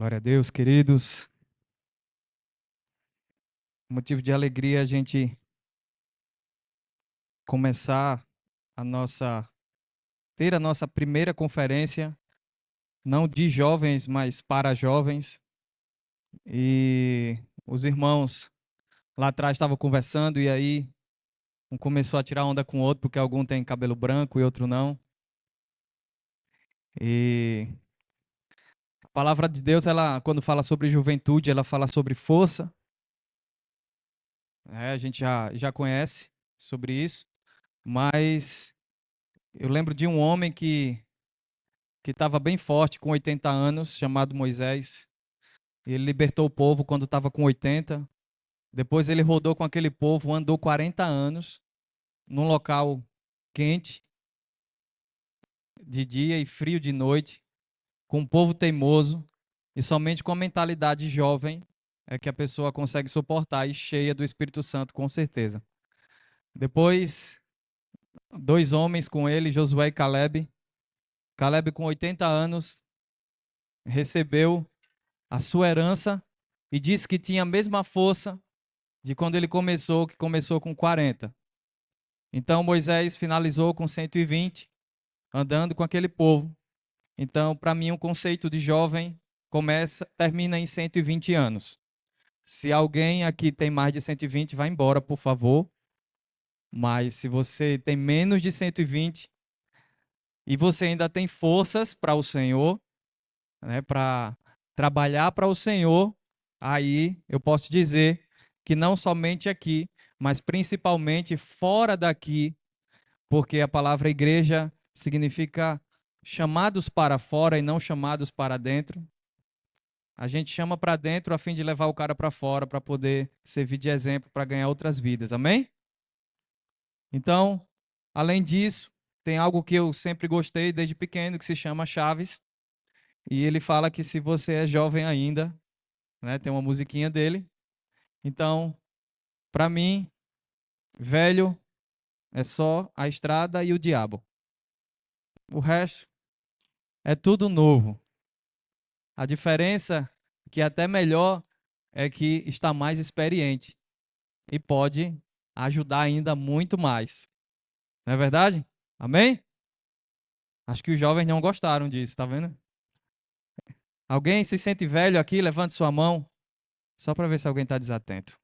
Glória a Deus, queridos. Motivo de alegria a gente começar ter a nossa primeira conferência, não de jovens, mas para jovens. E os irmãos lá atrás estavam conversando e aí um começou a tirar onda com o outro, porque algum tem cabelo branco e outro não. E a palavra de Deus, ela, quando fala sobre juventude, ela fala sobre força. A gente já conhece sobre isso, mas eu lembro de um homem que estava bem forte, com 80 anos, chamado Moisés. Ele libertou o povo quando estava com 80. Depois ele rodou com aquele povo, andou 40 anos, num local quente de dia e frio de noite, com um povo teimoso, e somente com a mentalidade jovem é que a pessoa consegue suportar e cheia do Espírito Santo, com certeza. Depois, dois homens com ele, Josué e Caleb. Caleb, com 80 anos, recebeu a sua herança e disse que tinha a mesma força de quando ele começou, que começou com 40. Então Moisés finalizou com 120, andando com aquele povo. Então, para mim, um conceito de jovem termina em 120 anos. Se alguém aqui tem mais de 120, vá embora, por favor. Mas se você tem menos de 120 e você ainda tem forças para o Senhor, né, para trabalhar para o Senhor, aí eu posso dizer que não somente aqui, mas principalmente fora daqui, porque a palavra igreja significa chamados para fora e não chamados para dentro. A gente chama para dentro a fim de levar o cara para fora para poder servir de exemplo para ganhar outras vidas. Amém? Então, além disso, tem algo que eu sempre gostei desde pequeno que se chama Chaves. E ele fala que se você é jovem ainda, né, tem uma musiquinha dele. Então, para mim, velho é só a estrada e o diabo. O resto é tudo novo. A diferença, que é até melhor, é que está mais experiente e pode ajudar ainda muito mais. Não é verdade? Amém? Acho que os jovens não gostaram disso, tá vendo? Alguém se sente velho aqui? Levante sua mão, só para ver se alguém está desatento.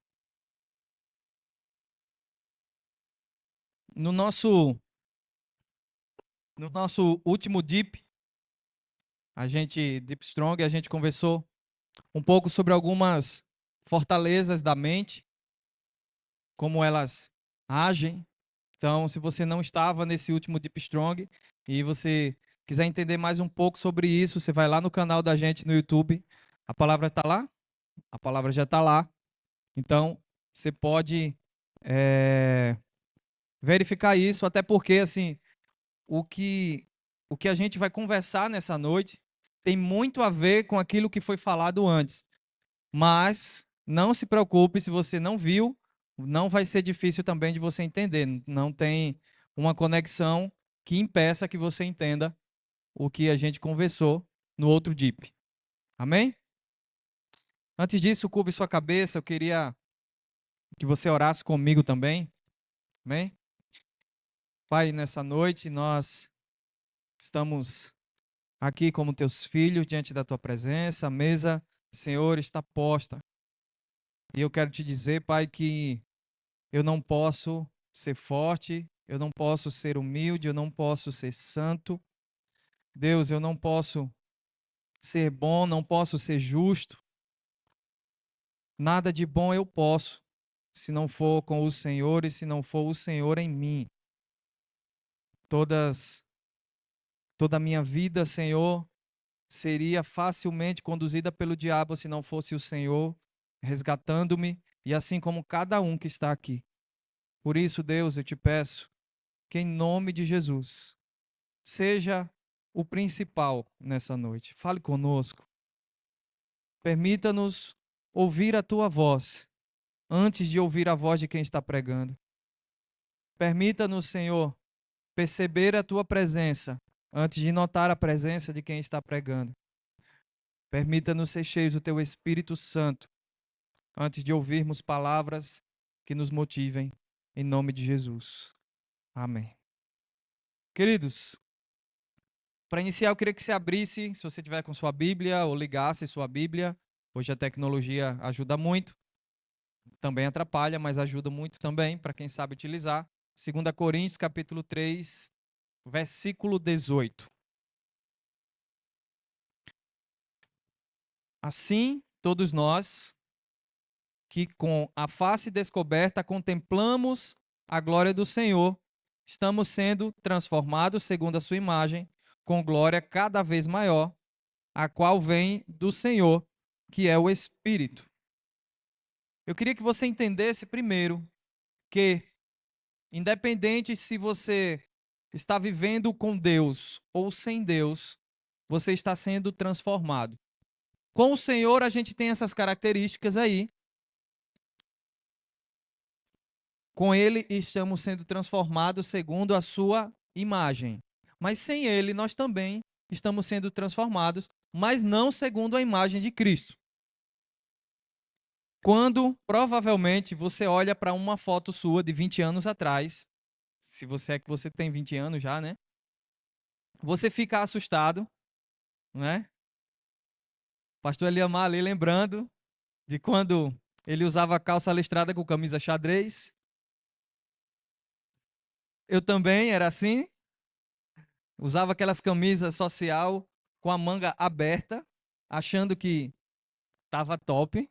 No nosso, no nosso último Deep Strong, a gente conversou um pouco sobre algumas fortalezas da mente, como elas agem. Então, se você não estava nesse último Deep Strong e você quiser entender mais um pouco sobre isso, você vai lá no canal da gente no YouTube. A palavra está lá? A palavra já está lá. Então, você pode verificar isso, até porque, assim, o que, o que a gente vai conversar nessa noite tem muito a ver com aquilo que foi falado antes. Mas não se preocupe se você não viu, não vai ser difícil também de você entender. Não tem uma conexão que impeça que você entenda o que a gente conversou no outro DIP. Amém? Antes disso, curve sua cabeça, eu queria que você orasse comigo também. Amém? Pai, nessa noite nós estamos aqui como teus filhos diante da tua presença, a mesa, Senhor, está posta. E eu quero te dizer, Pai, que eu não posso ser forte, eu não posso ser humilde, eu não posso ser santo. Deus, eu não posso ser bom, não posso ser justo. Nada de bom eu posso, se não for com o Senhor e se não for o Senhor em mim. Toda a minha vida, Senhor, seria facilmente conduzida pelo diabo se não fosse o Senhor resgatando-me e assim como cada um que está aqui. Por isso, Deus, eu te peço que em nome de Jesus, seja o principal nessa noite. Fale conosco. Permita-nos ouvir a tua voz antes de ouvir a voz de quem está pregando. Permita-nos, Senhor, perceber a tua presença antes de notar a presença de quem está pregando. Permita-nos ser cheios do Teu Espírito Santo, antes de ouvirmos palavras que nos motivem, em nome de Jesus. Amém. Queridos, para iniciar, eu queria que você abrisse, se você tiver com sua Bíblia, ou ligasse sua Bíblia. Hoje a tecnologia ajuda muito, também atrapalha, mas ajuda muito também, para quem sabe utilizar. 2 Coríntios, capítulo 3, versículo 18. Assim, todos nós, que com a face descoberta contemplamos a glória do Senhor, estamos sendo transformados segundo a sua imagem, com glória cada vez maior, a qual vem do Senhor, que é o Espírito. Eu queria que você entendesse primeiro que, independente se você está vivendo com Deus ou sem Deus, você está sendo transformado. Com o Senhor, a gente tem essas características aí. Com Ele, estamos sendo transformados segundo a sua imagem. Mas sem Ele, nós também estamos sendo transformados, mas não segundo a imagem de Cristo. Quando, provavelmente, você olha para uma foto sua de 20 anos atrás, se você é que você tem 20 anos já, né? Você fica assustado, né? Pastor Eliamar ali lembrando de quando ele usava calça listrada com camisa xadrez. Eu também era assim, usava aquelas camisas social com a manga aberta, achando que tava top,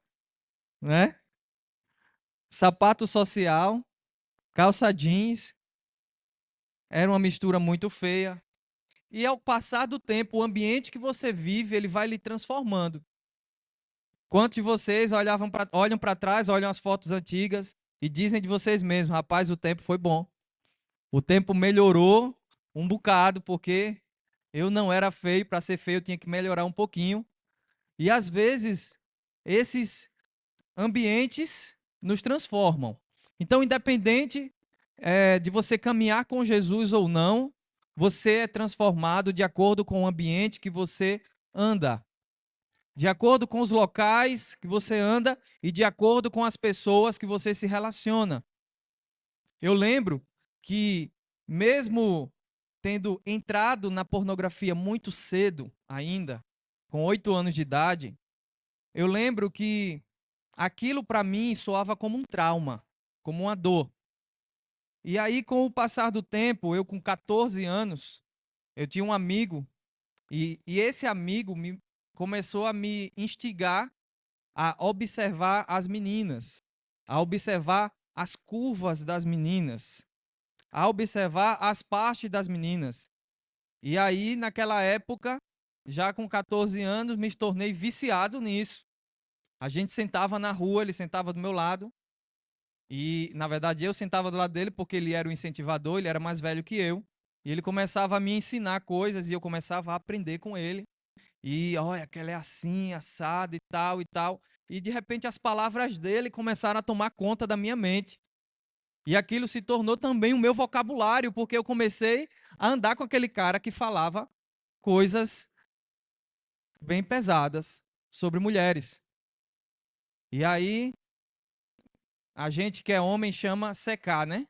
né? Sapato social, calça jeans, era uma mistura muito feia. E ao passar do tempo, o ambiente que você vive, ele vai lhe transformando. Quantos de vocês olham para trás, olham as fotos antigas e dizem de vocês mesmos, rapaz, o tempo foi bom. O tempo melhorou um bocado, porque eu não era feio, para ser feio eu tinha que melhorar um pouquinho. E às vezes, esses ambientes nos transformam. Então, independente de você caminhar com Jesus ou não, você é transformado de acordo com o ambiente que você anda, de acordo com os locais que você anda e de acordo com as pessoas que você se relaciona. Eu lembro que, mesmo tendo entrado na pornografia muito cedo ainda, com 8 anos de idade, eu lembro que aquilo para mim soava como um trauma, como uma dor. E aí, com o passar do tempo, eu com 14 anos, eu tinha um amigo, e esse amigo começou a me instigar a observar as meninas, a observar as curvas das meninas, a observar as partes das meninas. E aí, naquela época, já com 14 anos, me tornei viciado nisso. A gente sentava na rua, ele sentava do meu lado, e, na verdade, eu sentava do lado dele porque ele era o incentivador, ele era mais velho que eu. E ele começava a me ensinar coisas e eu começava a aprender com ele. E, olha, aquela é assim, assada e tal e tal. E, de repente, as palavras dele começaram a tomar conta da minha mente. E aquilo se tornou também o meu vocabulário, porque eu comecei a andar com aquele cara que falava coisas bem pesadas sobre mulheres. E aí, a gente que é homem chama secar, né?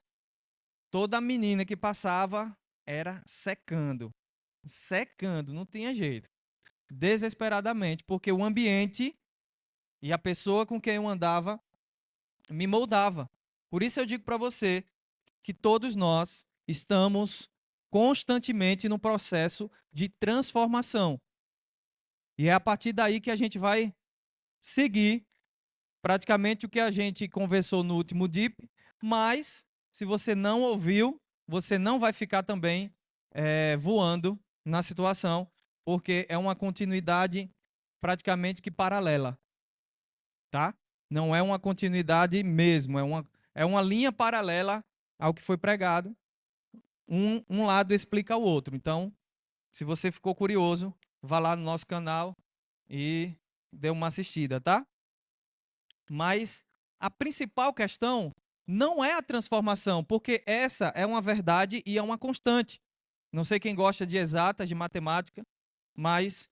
Toda menina que passava era secando. Secando, não tinha jeito. Desesperadamente, porque o ambiente e a pessoa com quem eu andava me moldava. Por isso eu digo para você que todos nós estamos constantemente no processo de transformação. E é a partir daí que a gente vai seguir praticamente o que a gente conversou no último DIP, mas se você não ouviu, você não vai ficar também voando na situação, porque é uma continuidade praticamente que paralela, tá? Não é uma continuidade mesmo, é uma linha paralela ao que foi pregado. Um lado explica o outro. Então, se você ficou curioso, vá lá no nosso canal e dê uma assistida, tá? Mas a principal questão não é a transformação, porque essa é uma verdade e é uma constante. Não sei quem gosta de exatas, de matemática, mas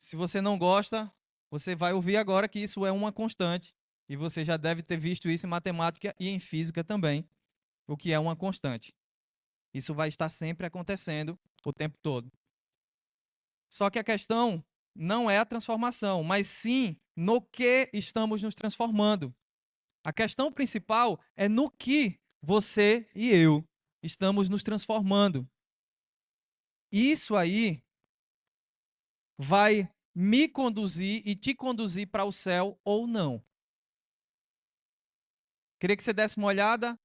Se você não gosta, você vai ouvir agora que isso é uma constante. E você já deve ter visto isso em matemática e em física também, o que é uma constante. Isso vai estar sempre acontecendo o tempo todo. Só que a questão não é a transformação, mas sim no que estamos nos transformando. A questão principal é no que você e eu estamos nos transformando. Isso aí vai me conduzir e te conduzir para o céu ou não. Queria que você desse uma olhada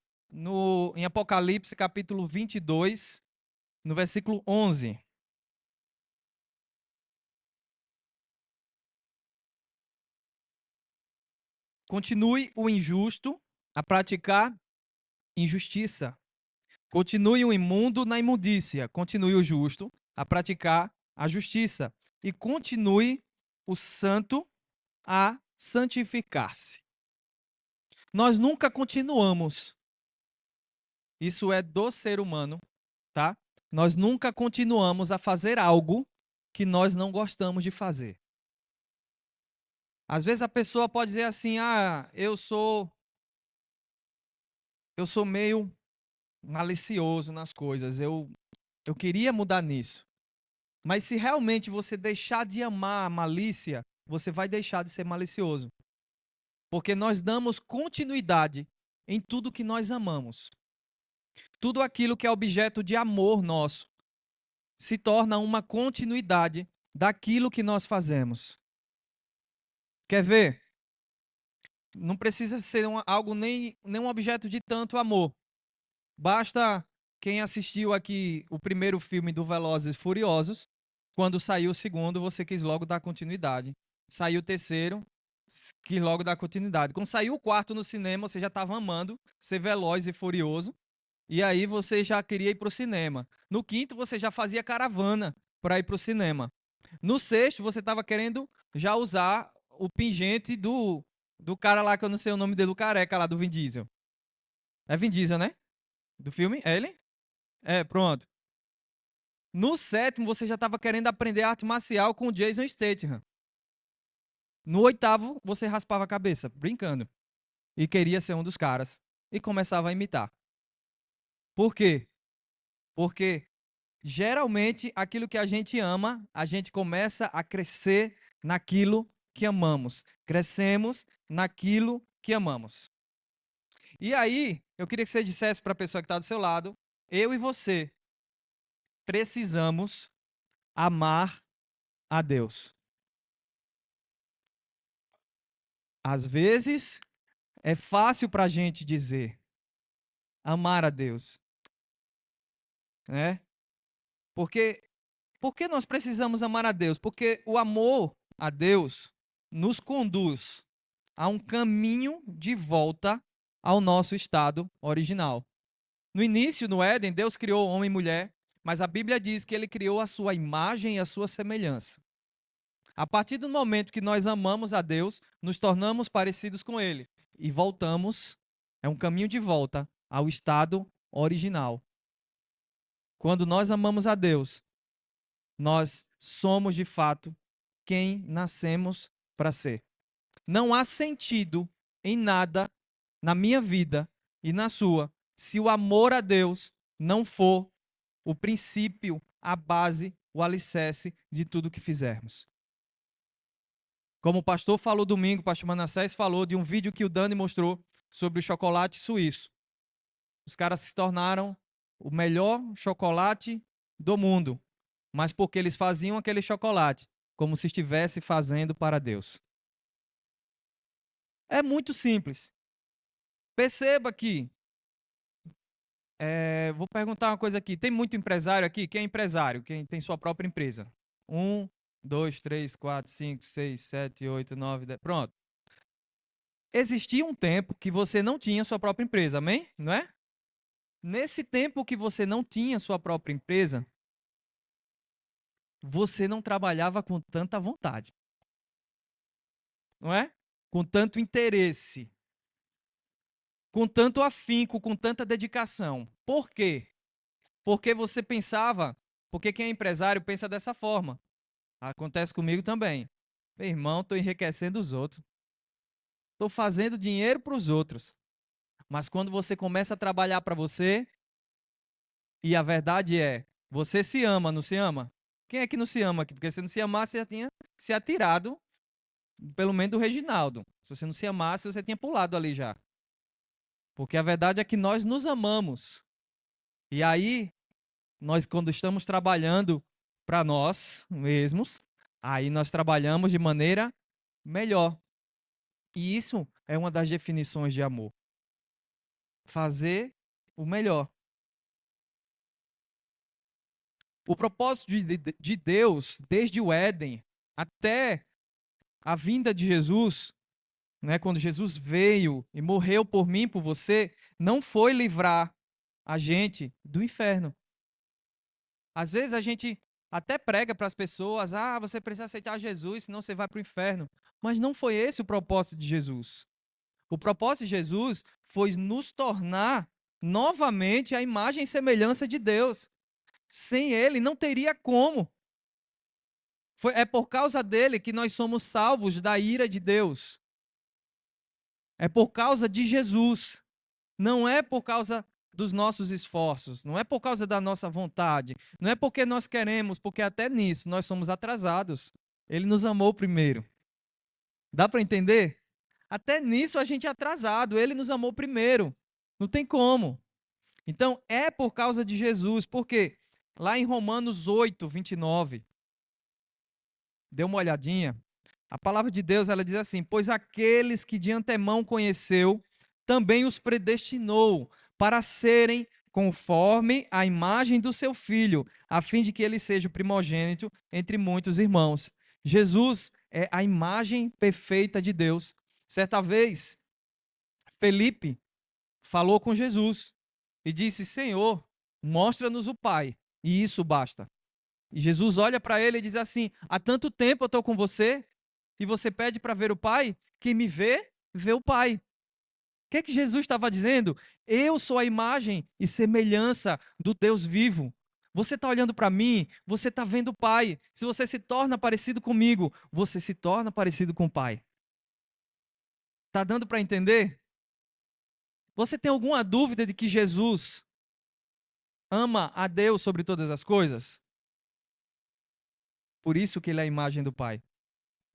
em Apocalipse capítulo 22, no versículo 11. Continue o injusto a praticar injustiça. Continue o imundo na imundícia. Continue o justo a praticar a justiça. E continue o santo a santificar-se. Nós nunca continuamos. Isso é do ser humano, tá? Nós nunca continuamos a fazer algo que nós não gostamos de fazer. Às vezes a pessoa pode dizer assim: "Ah, eu sou meio malicioso nas coisas. Eu queria mudar nisso". Mas se realmente você deixar de amar a malícia, você vai deixar de ser malicioso. Porque nós damos continuidade em tudo que nós amamos. Tudo aquilo que é objeto de amor nosso se torna uma continuidade daquilo que nós fazemos. Quer ver? Não precisa ser algo nem um objeto de tanto amor. Basta quem assistiu aqui o primeiro filme do Velozes e Furiosos, quando saiu o segundo, você quis logo dar continuidade. Saiu o terceiro, quis logo dar continuidade. Quando saiu o quarto no cinema, você já estava amando ser veloz e furioso. E aí você já queria ir para o cinema. No quinto, você já fazia caravana para ir para o cinema. No sexto, você estava querendo já usar o pingente do cara lá, que eu não sei o nome dele, do careca lá, do Vin Diesel. É Vin Diesel, né? Do filme? É ele? É, pronto. No sétimo, você já estava querendo aprender arte marcial com o Jason Statham. No oitavo, você raspava a cabeça, brincando. E queria ser um dos caras. E começava a imitar. Por quê? Porque geralmente aquilo que a gente ama, a gente começa a crescer naquilo que amamos. Crescemos naquilo que amamos. E aí, eu queria que você dissesse para a pessoa que está do seu lado: eu e você precisamos amar a Deus. Às vezes, é fácil para a gente dizer amar a Deus, né? Porque, por que nós precisamos amar a Deus? Porque o amor a Deus nos conduz a um caminho de volta ao nosso estado original. No início, no Éden, Deus criou homem e mulher, mas a Bíblia diz que ele criou a sua imagem e a sua semelhança. A partir do momento que nós amamos a Deus, nos tornamos parecidos com Ele e voltamos, é um caminho de volta ao estado original. Quando nós amamos a Deus, nós somos de fato quem nascemos para ser. Não há sentido em nada na minha vida e na sua se o amor a Deus não for o princípio, a base, o alicerce de tudo que fizermos. Como o pastor falou domingo, o pastor Manassés falou de um vídeo que o Dani mostrou sobre o chocolate suíço. Os caras se tornaram o melhor chocolate do mundo, mas porque eles faziam aquele chocolate como se estivesse fazendo para Deus. É muito simples. Perceba que, vou perguntar uma coisa aqui, tem muito empresário aqui? Quem é empresário? Quem tem sua própria empresa? 1, 2, 3, 4, 5, 6, 7, 8, 9, 10. Pronto. Existia um tempo que você não tinha sua própria empresa, amém? Não é? Nesse tempo que você não tinha sua própria empresa, você não trabalhava com tanta vontade, não é? Com tanto interesse, com tanto afinco, com tanta dedicação. Por quê? Porque você pensava, porque quem é empresário pensa dessa forma. Acontece comigo também. Meu irmão, estou enriquecendo os outros. Estou fazendo dinheiro para os outros. Mas quando você começa a trabalhar para você, e a verdade é, você se ama, não se ama? Quem é que não se ama aqui? Porque se não se amasse, você já tinha se atirado, pelo menos do Reginaldo. Se você não se amasse, você tinha pulado ali já. Porque a verdade é que nós nos amamos. E aí, nós, quando estamos trabalhando para nós mesmos, aí nós trabalhamos de maneira melhor. E isso é uma das definições de amor. Fazer o melhor. O propósito de Deus, desde o Éden até a vinda de Jesus, né, quando Jesus veio e morreu por mim, por você, não foi livrar a gente do inferno. Às vezes a gente até prega para as pessoas: ah, você precisa aceitar Jesus, senão você vai para o inferno. Mas não foi esse o propósito de Jesus. O propósito de Jesus foi nos tornar novamente a imagem e semelhança de Deus. Sem ele, não teria como. É por causa dele que nós somos salvos da ira de Deus. É por causa de Jesus. Não é por causa dos nossos esforços, não é por causa da nossa vontade, não é porque nós queremos, porque até nisso nós somos atrasados. Ele nos amou primeiro. Dá para entender? Até nisso a gente é atrasado, ele nos amou primeiro. Não tem como. Então é por causa de Jesus, porque lá em Romanos 8, 29, dê uma olhadinha. A palavra de Deus, ela diz assim: pois aqueles que de antemão conheceu, também os predestinou para serem conforme a imagem do seu filho, a fim de que ele seja o primogênito entre muitos irmãos. Jesus é a imagem perfeita de Deus. Certa vez, Felipe falou com Jesus e disse: Senhor, mostra-nos o Pai, e isso basta. E Jesus olha para ele e diz assim: há tanto tempo eu estou com você e você pede para ver o Pai? Quem me vê, vê o Pai. O que é que Jesus estava dizendo? Eu sou a imagem e semelhança do Deus vivo. Você está olhando para mim, você está vendo o Pai. Se você se torna parecido comigo, você se torna parecido com o Pai. Está dando para entender? Você tem alguma dúvida de que Jesus ama a Deus sobre todas as coisas? Por isso que ele é a imagem do Pai.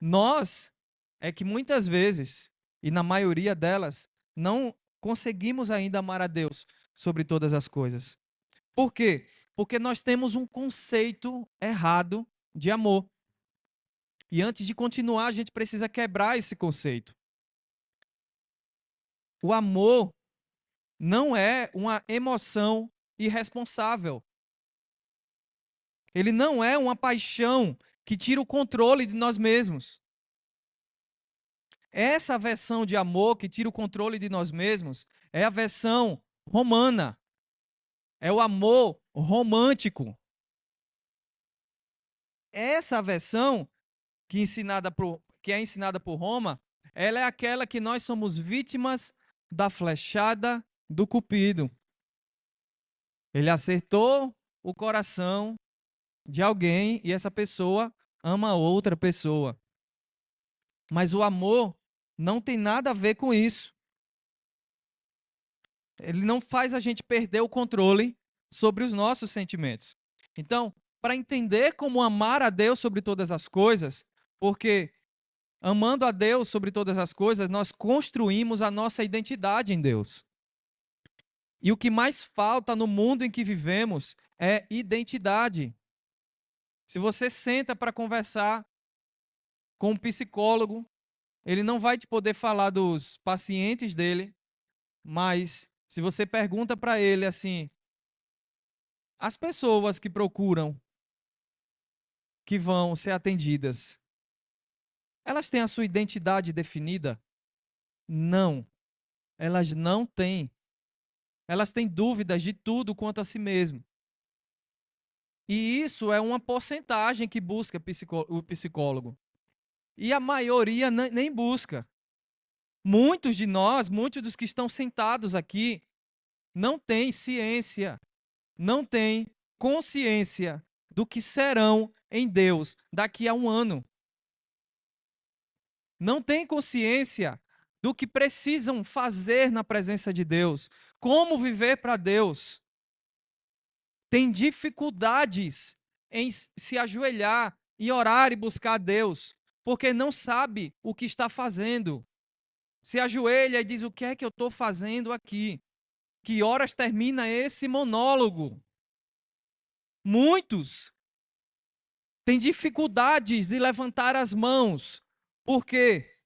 Nós é que muitas vezes, e na maioria delas, não conseguimos ainda amar a Deus sobre todas as coisas. Por quê? Porque nós temos um conceito errado de amor. E antes de continuar, a gente precisa quebrar esse conceito. O amor não é uma emoção irresponsável. Ele não é uma paixão que tira o controle de nós mesmos. Essa versão de amor que tira o controle de nós mesmos é a versão romana. É o amor romântico. Essa versão que é ensinada por Roma, ela é aquela que nós somos vítimas da flechada do Cupido. Ele acertou o coração de alguém e essa pessoa ama outra pessoa. Mas o amor não tem nada a ver com isso. Ele não faz a gente perder o controle sobre os nossos sentimentos. Então, para entender como amar a Deus sobre todas as coisas, porque amando a Deus sobre todas as coisas, nós construímos a nossa identidade em Deus. E o que mais falta no mundo em que vivemos é identidade. Se você senta para conversar com um psicólogo, ele não vai te poder falar dos pacientes dele, mas se você pergunta para ele assim, as pessoas que procuram, que vão ser atendidas, elas têm a sua identidade definida? Não, elas não têm. Elas têm dúvidas de tudo quanto a si mesmo. E isso é uma porcentagem que busca o psicólogo. E a maioria nem busca. Muitos de nós, muitos dos que estão sentados aqui, não têm ciência, não têm consciência do que serão em Deus daqui a um ano. Não têm consciência do que precisam fazer na presença de Deus, como viver para Deus. Tem dificuldades em se ajoelhar e orar e buscar a Deus, porque não sabe o que está fazendo. Se ajoelha e diz: o que é que eu estou fazendo aqui? Que horas termina esse monólogo? Muitos têm dificuldades de levantar as mãos. Por quê?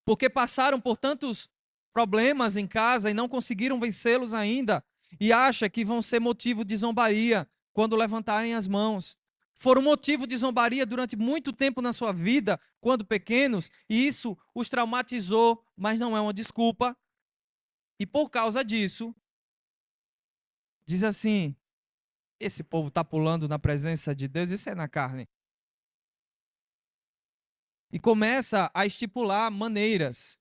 Porque passaram por tantos problemas em casa e não conseguiram vencê-los ainda, e acha que vão ser motivo de zombaria quando levantarem as mãos. Foram motivo de zombaria durante muito tempo na sua vida, quando pequenos, e isso os traumatizou, mas não é uma desculpa. E por causa disso, diz assim: esse povo está pulando na presença de Deus, isso é na carne. E começa a estipular maneiras.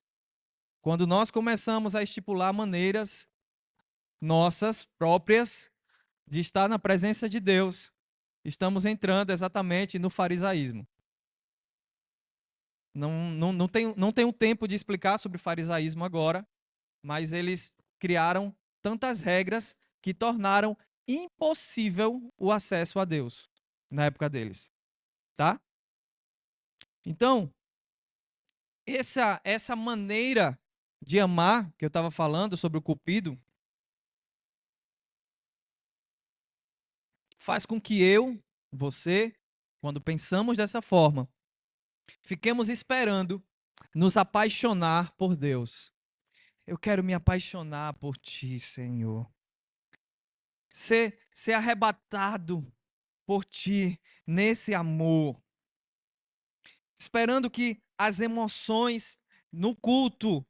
Quando nós começamos a estipular maneiras nossas próprias de estar na presença de Deus, estamos entrando exatamente no farisaísmo. Não tenho tempo de explicar sobre farisaísmo agora, mas eles criaram tantas regras que tornaram impossível o acesso a Deus na época deles, tá? Então, essa maneira de amar que eu estava falando sobre o cupido faz com que você, quando pensamos dessa forma, fiquemos esperando nos apaixonar por Deus. Eu quero me apaixonar por ti, Senhor. Ser arrebatado por ti nesse amor. Esperando que as emoções no culto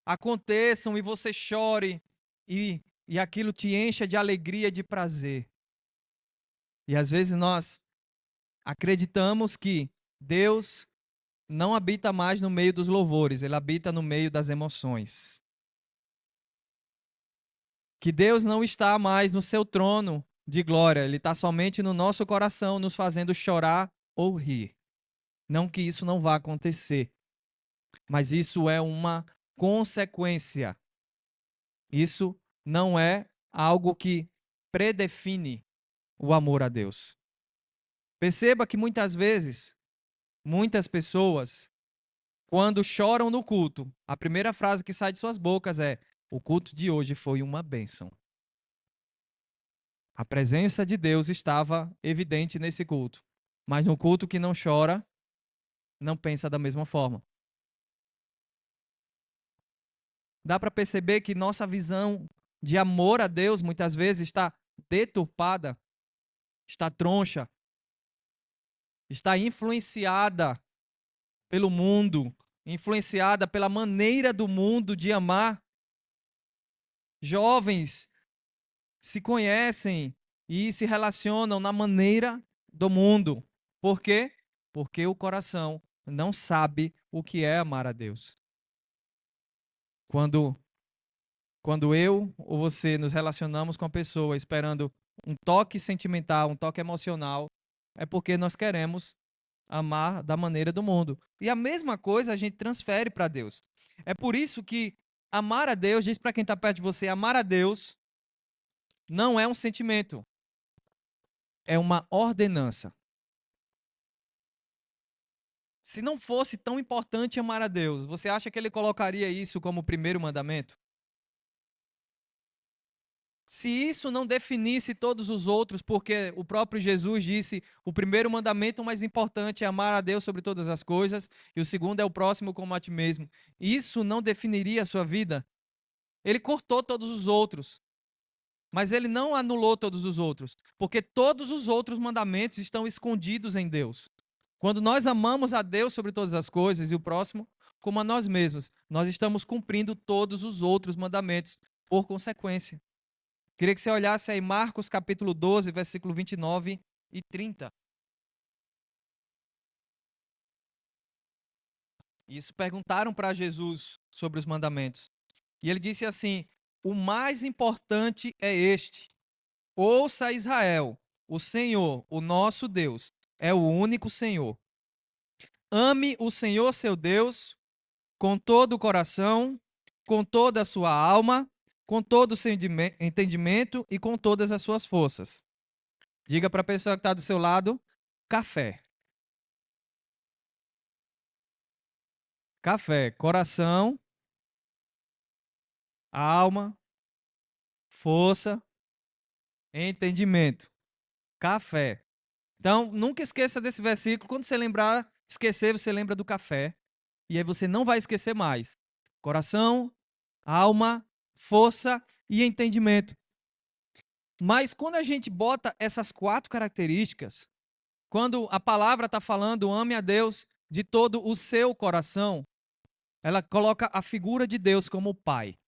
aconteçam e você chore e aquilo te encha de alegria e de prazer. E às vezes nós acreditamos que Deus não habita mais no meio dos louvores, ele habita no meio das emoções. Que Deus não está mais no seu trono de glória, ele está somente no nosso coração, nos fazendo chorar ou rir. Não que isso não vá acontecer, mas isso é uma consequência. Isso não é algo que predefine o amor a Deus. Perceba que muitas vezes, muitas pessoas, quando choram no culto, a primeira frase que sai de suas bocas é: o culto de hoje foi uma bênção. A presença de Deus estava evidente nesse culto. Mas no culto que não chora, não pensa da mesma forma. Dá para perceber que nossa visão de amor a Deus muitas vezes está deturpada, está troncha, está influenciada pelo mundo, influenciada pela maneira do mundo de amar. Jovens se conhecem e se relacionam na maneira do mundo. Por quê? Porque o coração não sabe o que é amar a Deus. Quando eu ou você nos relacionamos com a pessoa esperando um toque sentimental, um toque emocional, é porque nós queremos amar da maneira do mundo. E a mesma coisa a gente transfere para Deus. É por isso que amar a Deus, diz para quem está perto de você, amar a Deus não é um sentimento, é uma ordenança. Se não fosse tão importante amar a Deus, você acha que ele colocaria isso como o primeiro mandamento? Se isso não definisse todos os outros, porque o próprio Jesus disse: o primeiro mandamento mais importante é amar a Deus sobre todas as coisas, e o segundo é o próximo como a ti mesmo. Isso não definiria a sua vida? Ele cortou todos os outros, mas ele não anulou todos os outros, porque todos os outros mandamentos estão escondidos em Deus. Quando nós amamos a Deus sobre todas as coisas e o próximo como a nós mesmos, nós estamos cumprindo todos os outros mandamentos por consequência. Queria que você olhasse aí Marcos capítulo 12, versículo 29 e 30. Isso perguntaram para Jesus sobre os mandamentos. E ele disse assim: o mais importante é este: ouça Israel, o Senhor, o nosso Deus, é o único Senhor. Ame o Senhor seu Deus com todo o coração, com toda a sua alma, com todo o seu entendimento e com todas as suas forças. Diga para a pessoa que está do seu lado: café. Café, coração, alma, força, entendimento. Café. Então, nunca esqueça desse versículo. Quando você lembrar, esquecer, você lembra do café. E aí você não vai esquecer mais. Coração, alma, força e entendimento. Mas quando a gente bota essas 4 características, quando a palavra está falando ame a Deus de todo o seu coração, ela coloca a figura de Deus como pai.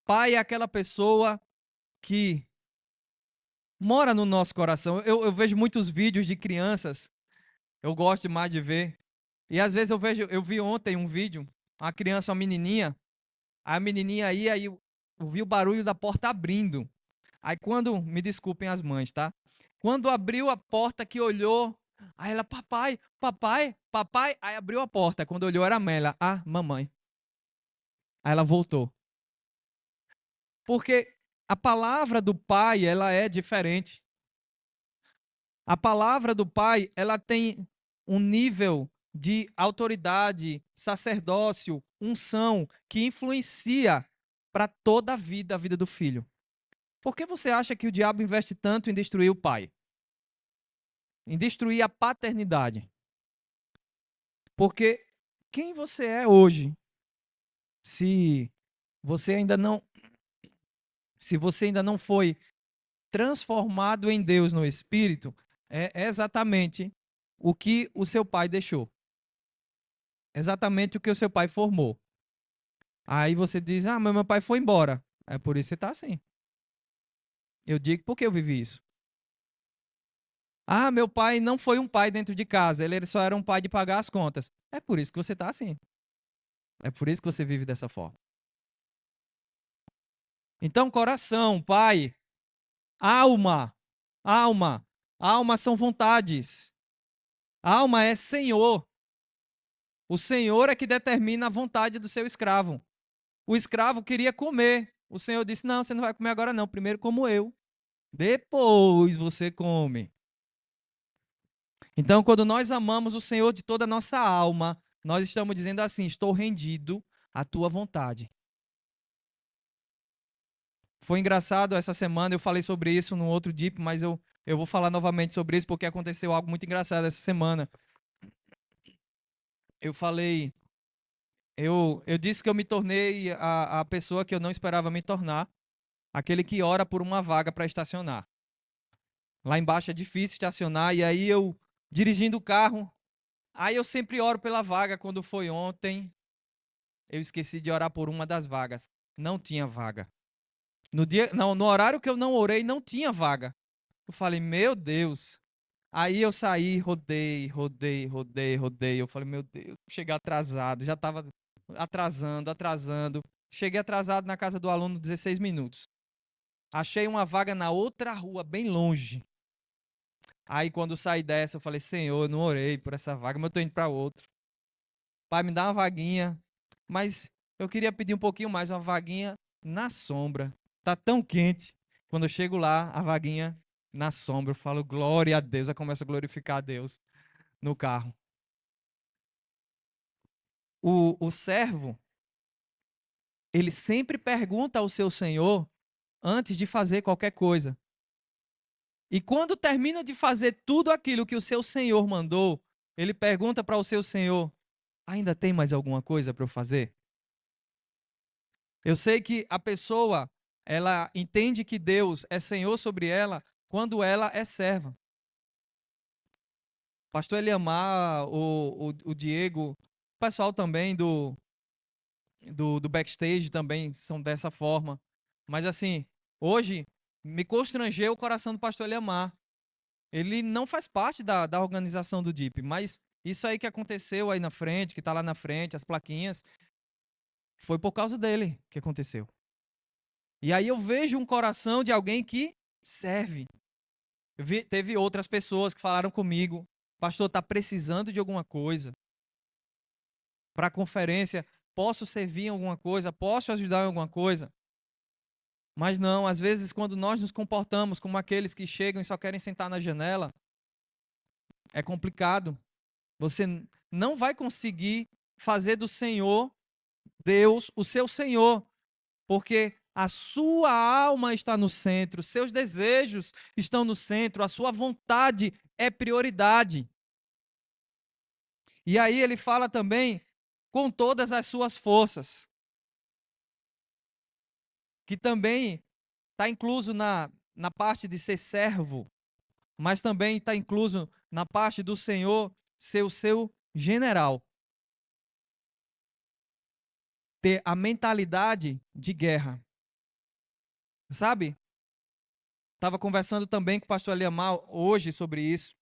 Pai é aquela pessoa que mora no nosso coração. Eu vejo muitos vídeos de crianças, eu gosto mais de ver. E às vezes eu vi ontem um vídeo, uma criança, uma menininha, a menininha aí eu vi o barulho da porta abrindo. Aí quando, me desculpem as mães, tá? Quando abriu a porta que olhou, aí ela, papai, papai, papai, aí abriu a porta. Quando olhou era a mãe, ela, mamãe. Aí ela voltou. Porque a palavra do pai, ela é diferente. A palavra do pai, ela tem um nível de autoridade, sacerdócio, unção, que influencia para toda a vida do filho. Por que você acha que o diabo investe tanto em destruir o pai? Em destruir a paternidade? Porque quem você é hoje, se você ainda não, se você ainda não foi transformado em Deus no Espírito, é exatamente o que o seu pai deixou. Exatamente o que o seu pai formou. Aí você diz, mas meu pai foi embora. É por isso que você está assim. Eu digo porque eu vivi isso. Meu pai não foi um pai dentro de casa, ele só era um pai de pagar as contas. É por isso que você está assim. É por isso que você vive dessa forma. Então, coração, pai, alma, alma, alma são vontades. Alma é Senhor. O Senhor é que determina a vontade do seu escravo. O escravo queria comer. O Senhor disse: não, você não vai comer agora não. Primeiro como eu. Depois você come. Então, quando nós amamos o Senhor de toda a nossa alma, nós estamos dizendo assim: estou rendido à tua vontade. Foi engraçado essa semana, eu falei sobre isso no outro DIP, mas eu vou falar novamente sobre isso porque aconteceu algo muito engraçado essa semana. Eu falei, eu disse que eu me tornei a pessoa que eu não esperava me tornar, aquele que ora por uma vaga para estacionar. Lá embaixo é difícil estacionar, e aí eu, dirigindo o carro, aí eu sempre oro pela vaga. Quando foi ontem, eu esqueci de orar por uma das vagas. Não tinha vaga. No horário que eu não orei, não tinha vaga. Eu falei, meu Deus. Aí eu saí, rodei, rodei, rodei, rodei. Eu falei, meu Deus, cheguei atrasado. Já estava atrasando, atrasando. Cheguei atrasado na casa do aluno 16 minutos. Achei uma vaga na outra rua, bem longe. Aí quando saí dessa, eu falei, Senhor, eu não orei por essa vaga, mas eu tô indo para outro. Pai, me dá uma vaguinha. Mas eu queria pedir um pouquinho mais, uma vaguinha na sombra. Tá tão quente. Quando eu chego lá, a vaguinha na sombra, eu falo, glória a Deus. Eu começo a glorificar a Deus no carro. O servo, ele sempre pergunta ao seu senhor antes de fazer qualquer coisa. E quando termina de fazer tudo aquilo que o seu senhor mandou, ele pergunta para o seu senhor: ainda tem mais alguma coisa para eu fazer? Eu sei que a pessoa, ela entende que Deus é Senhor sobre ela quando ela é serva. Pastor Eliamar, o Diego, o pessoal também do backstage também são dessa forma. Mas assim, hoje me constrangeu o coração do pastor Eliamar. Ele não faz parte da organização do DIP, mas isso aí que aconteceu aí na frente, que está lá na frente, as plaquinhas, foi por causa dele que aconteceu. E aí eu vejo um coração de alguém que serve. Teve outras pessoas que falaram comigo, pastor, está precisando de alguma coisa para a conferência? Posso servir em alguma coisa? Posso ajudar em alguma coisa? Mas não, às vezes quando nós nos comportamos como aqueles que chegam e só querem sentar na janela, é complicado. Você não vai conseguir fazer do Senhor, Deus, o seu Senhor, porque a sua alma está no centro, seus desejos estão no centro, a sua vontade é prioridade. E aí ele fala também com todas as suas forças, que também está incluso na parte de ser servo, mas também está incluso na parte do Senhor ser o seu general. Ter a mentalidade de guerra. Sabe? Estava conversando também com o pastor Eliamar hoje sobre isso.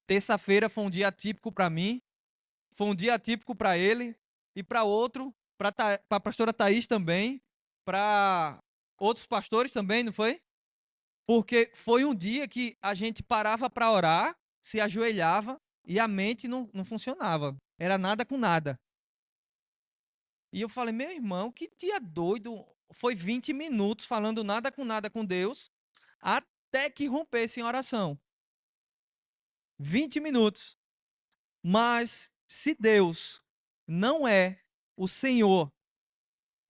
Terça-feira foi um dia atípico para mim, foi um dia atípico para ele e para outro, para a pastora Thaís também, para outros pastores também, não foi? Porque foi um dia que a gente parava para orar, se ajoelhava e a mente não funcionava. Era nada com nada. E eu falei, meu irmão, que dia doido. Foi 20 minutos falando nada com Deus, até que rompesse em oração. 20 minutos. Mas se Deus não é o Senhor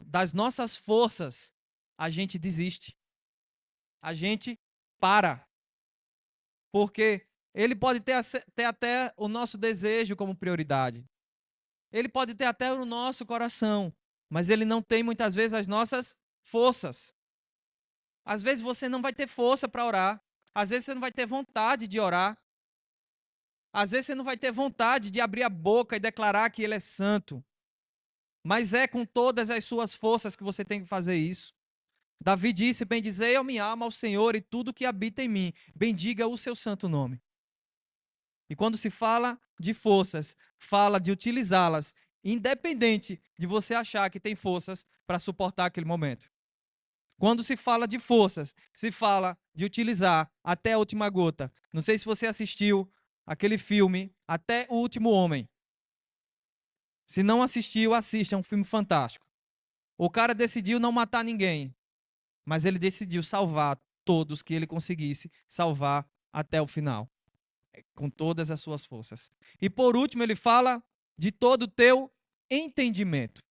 das nossas forças, a gente desiste. A gente para. Porque ele pode ter até o nosso desejo como prioridade. Ele pode ter até o nosso coração, mas ele não tem muitas vezes as nossas forças. Às vezes você não vai ter força para orar. Às vezes você não vai ter vontade de orar. Às vezes você não vai ter vontade de abrir a boca e declarar que ele é santo. Mas é com todas as suas forças que você tem que fazer isso. Davi disse: bendizei a minha alma ao Senhor e tudo que habita em mim. Bendiga o seu santo nome. E quando se fala de forças, fala de utilizá-las, independente de você achar que tem forças para suportar aquele momento. Quando se fala de forças, se fala de utilizar até a última gota. Não sei se você assistiu aquele filme Até o Último Homem. Se não assistiu, assista, é um filme fantástico. O cara decidiu não matar ninguém, mas ele decidiu salvar todos que ele conseguisse salvar até o final, com todas as suas forças. E por último, ele fala de todo o teu entendimento.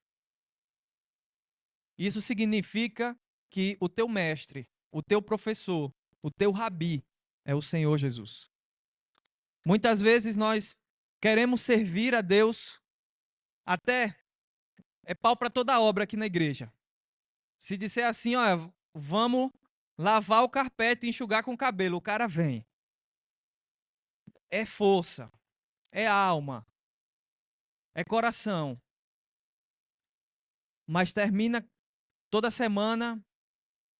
Isso significa que o teu mestre, o teu professor, o teu rabi é o Senhor Jesus. Muitas vezes nós queremos servir a Deus, até é pau para toda obra aqui na igreja. Se disser assim, ó, vamos lavar o carpete e enxugar com o cabelo, o cara vem. É força, é alma, é coração. Mas termina toda semana,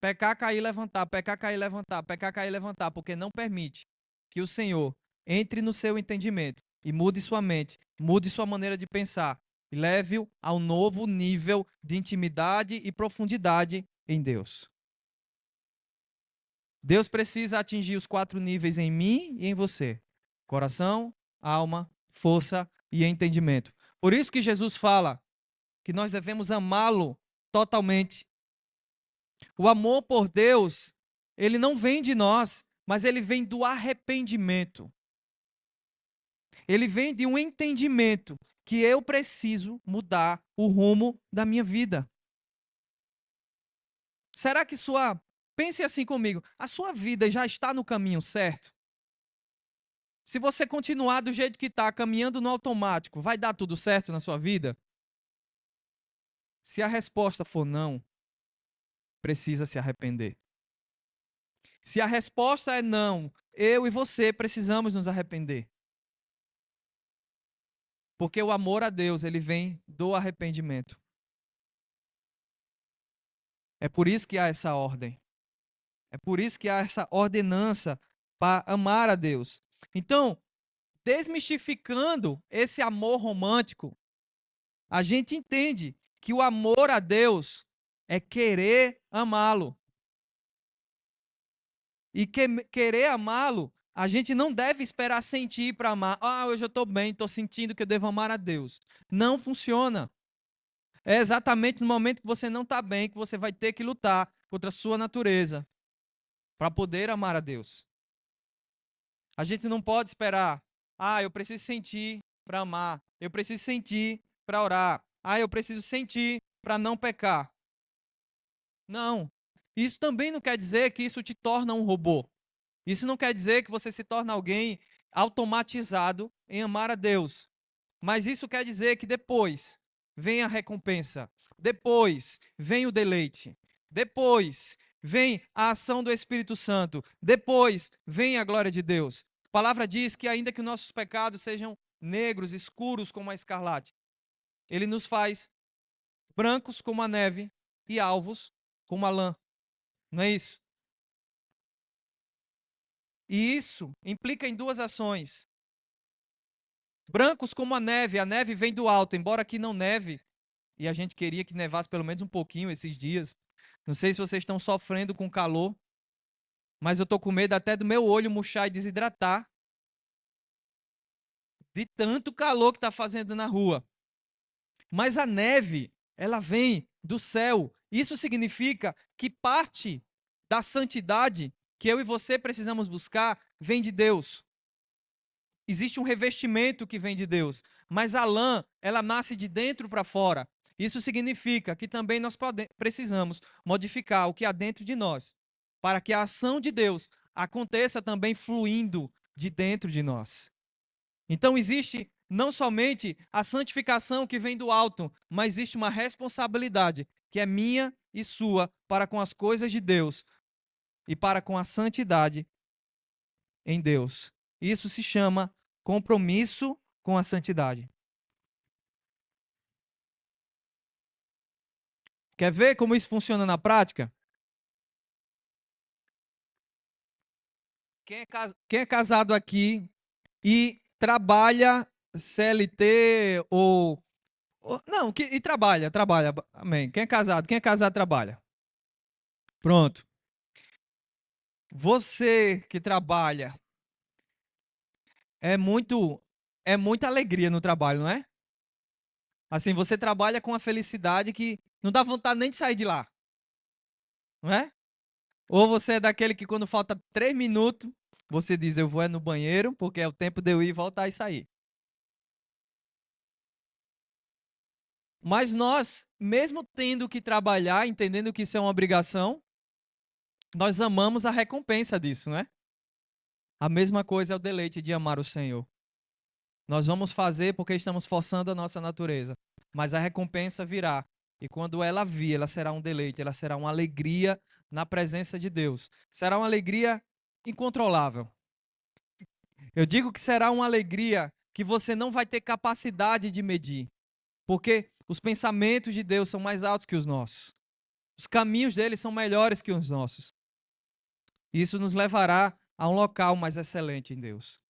pecar, cair, levantar, pecar, cair, levantar, pecar, cair, levantar, porque não permite que o Senhor entre no seu entendimento e mude sua mente, mude sua maneira de pensar e leve-o a um novo nível de intimidade e profundidade em Deus. Deus precisa atingir os 4 níveis em mim e em você: coração, alma, força e entendimento. Por isso que Jesus fala que nós devemos amá-lo totalmente. O amor por Deus, ele não vem de nós, mas ele vem do arrependimento. Ele vem de um entendimento que eu preciso mudar o rumo da minha vida. Será que pense assim comigo, a sua vida já está no caminho certo? Se você continuar do jeito que está, caminhando no automático, vai dar tudo certo na sua vida? Se a resposta for não, precisa se arrepender. Se a resposta é não, eu e você precisamos nos arrepender. Porque o amor a Deus, ele vem do arrependimento. É por isso que há essa ordem. É por isso que há essa ordenança para amar a Deus. Então, desmistificando esse amor romântico, a gente entende que o amor a Deus é querer amá-lo. E querer amá-lo, a gente não deve esperar sentir para amar. Ah, hoje eu estou bem, estou sentindo que eu devo amar a Deus. Não funciona. É exatamente no momento que você não está bem que você vai ter que lutar contra a sua natureza para poder amar a Deus. A gente não pode esperar. Ah, eu preciso sentir para amar. Eu preciso sentir para orar. Ah, eu preciso sentir para não pecar. Não. Isso também não quer dizer que isso te torna um robô. Isso não quer dizer que você se torna alguém automatizado em amar a Deus. Mas isso quer dizer que depois vem a recompensa. Depois vem o deleite. Depois vem a ação do Espírito Santo. Depois vem a glória de Deus. A palavra diz que ainda que nossos pecados sejam negros, escuros como a escarlate, ele nos faz brancos como a neve e alvos como a lã. Não é isso? E isso implica em duas ações. Brancos como a neve vem do alto, embora aqui não neve, e a gente queria que nevasse pelo menos um pouquinho esses dias. Não sei se vocês estão sofrendo com calor, mas eu tô com medo até do meu olho murchar e desidratar de tanto calor que está fazendo na rua. Mas a neve, ela vem do céu. Isso significa que parte da santidade que eu e você precisamos buscar vem de Deus. Existe um revestimento que vem de Deus, mas a lã, ela nasce de dentro para fora. Isso significa que também nós precisamos modificar o que há dentro de nós, para que a ação de Deus aconteça também fluindo de dentro de nós. Então existe não somente a santificação que vem do alto, mas existe uma responsabilidade que é minha e sua para com as coisas de Deus e para com a santidade em Deus. Isso se chama compromisso com a santidade. Quer ver como isso funciona na prática? Quem é casado aqui e trabalha CLT não, e trabalha, amém. Quem é casado trabalha. Pronto. Você que trabalha, é muito é muita alegria no trabalho, não é? Assim, você trabalha com a felicidade que não dá vontade nem de sair de lá, não é? Ou você é daquele que quando falta 3 minutos, você diz, eu vou no banheiro, porque é o tempo de eu ir, voltar e sair. Mas nós, mesmo tendo que trabalhar, entendendo que isso é uma obrigação, nós amamos a recompensa disso, não é? A mesma coisa é o deleite de amar o Senhor. Nós vamos fazer porque estamos forçando a nossa natureza, mas a recompensa virá. E quando ela vir, ela será um deleite, ela será uma alegria na presença de Deus. Será uma alegria incontrolável. Eu digo que será uma alegria que você não vai ter capacidade de medir, porque os pensamentos de Deus são mais altos que os nossos. Os caminhos dele são melhores que os nossos. Isso nos levará a um local mais excelente em Deus.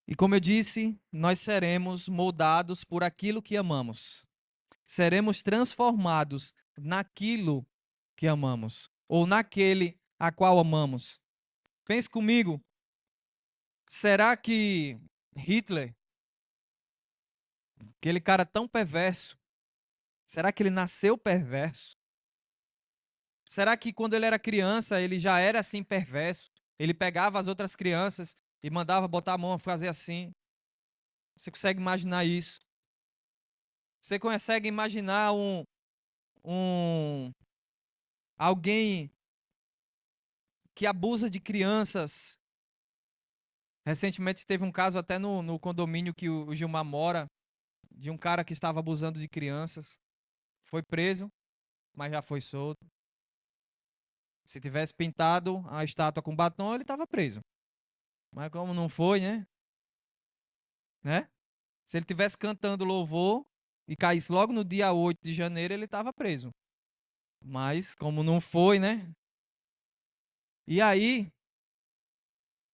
E como eu disse, nós seremos moldados por aquilo que amamos. Seremos transformados naquilo que amamos, ou naquele a qual amamos. Pense comigo, será que Hitler, aquele cara tão perverso, será que ele nasceu perverso? Será que quando ele era criança ele já era assim perverso? Ele pegava as outras crianças e mandava botar a mão a fazer assim? Você consegue imaginar isso? Você consegue imaginar um alguém que abusa de crianças? Recentemente teve um caso até no condomínio que o Gilmar mora, de um cara que estava abusando de crianças. Foi preso, mas já foi solto. Se tivesse pintado a estátua com batom, ele estava preso. Mas como não foi, né? Se ele tivesse cantando louvor e caísse logo no dia 8 de janeiro, ele estava preso. Mas como não foi, né? E aí,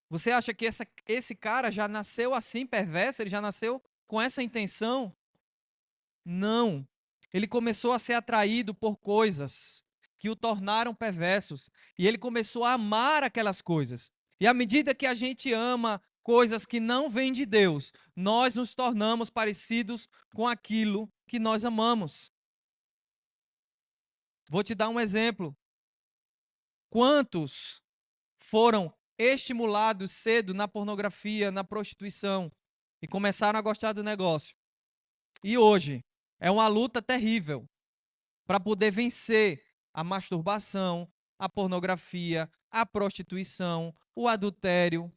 você acha que esse cara já nasceu assim perverso? Ele já nasceu com essa intenção? Não. Ele começou a ser atraído por coisas. que o tornaram perversos. E ele começou a amar aquelas coisas. E à medida que a gente ama coisas que não vêm de Deus, nós nos tornamos parecidos com aquilo que nós amamos. Vou te dar um exemplo. Quantos foram estimulados cedo na pornografia, na prostituição e começaram a gostar do negócio? E hoje é uma luta terrível para poder vencer a masturbação, a pornografia, a prostituição, o adultério,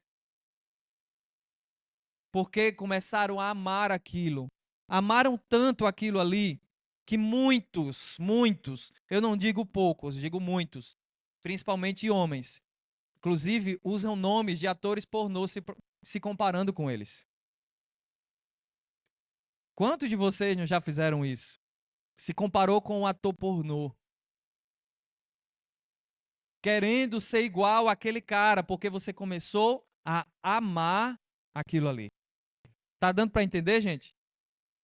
porque começaram a amar aquilo. Amaram tanto aquilo ali que muitos, eu não digo poucos, digo muitos, principalmente homens, inclusive usam nomes de atores pornô se comparando com eles. Quantos de vocês não já fizeram isso? Se comparou com um ator pornô, querendo ser igual àquele cara, porque você começou a amar aquilo ali. Tá dando para entender, gente?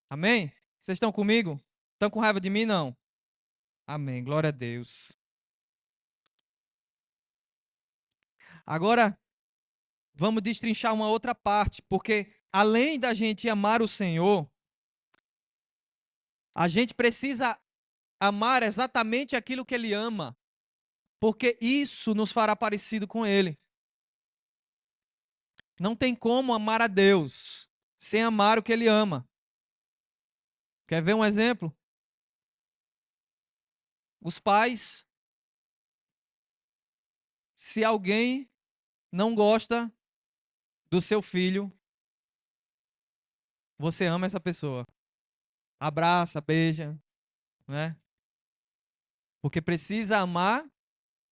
Amém? Vocês estão comigo? Estão com raiva de mim? Não. Amém. Glória a Deus. Agora, vamos destrinchar uma outra parte, porque além da gente amar o Senhor, a gente precisa amar exatamente aquilo que Ele ama, porque isso nos fará parecido com Ele. Não tem como amar a Deus sem amar o que Ele ama. Quer ver um exemplo? Os pais, se alguém não gosta do seu filho, você ama essa pessoa. Abraça, beija, né? Porque precisa amar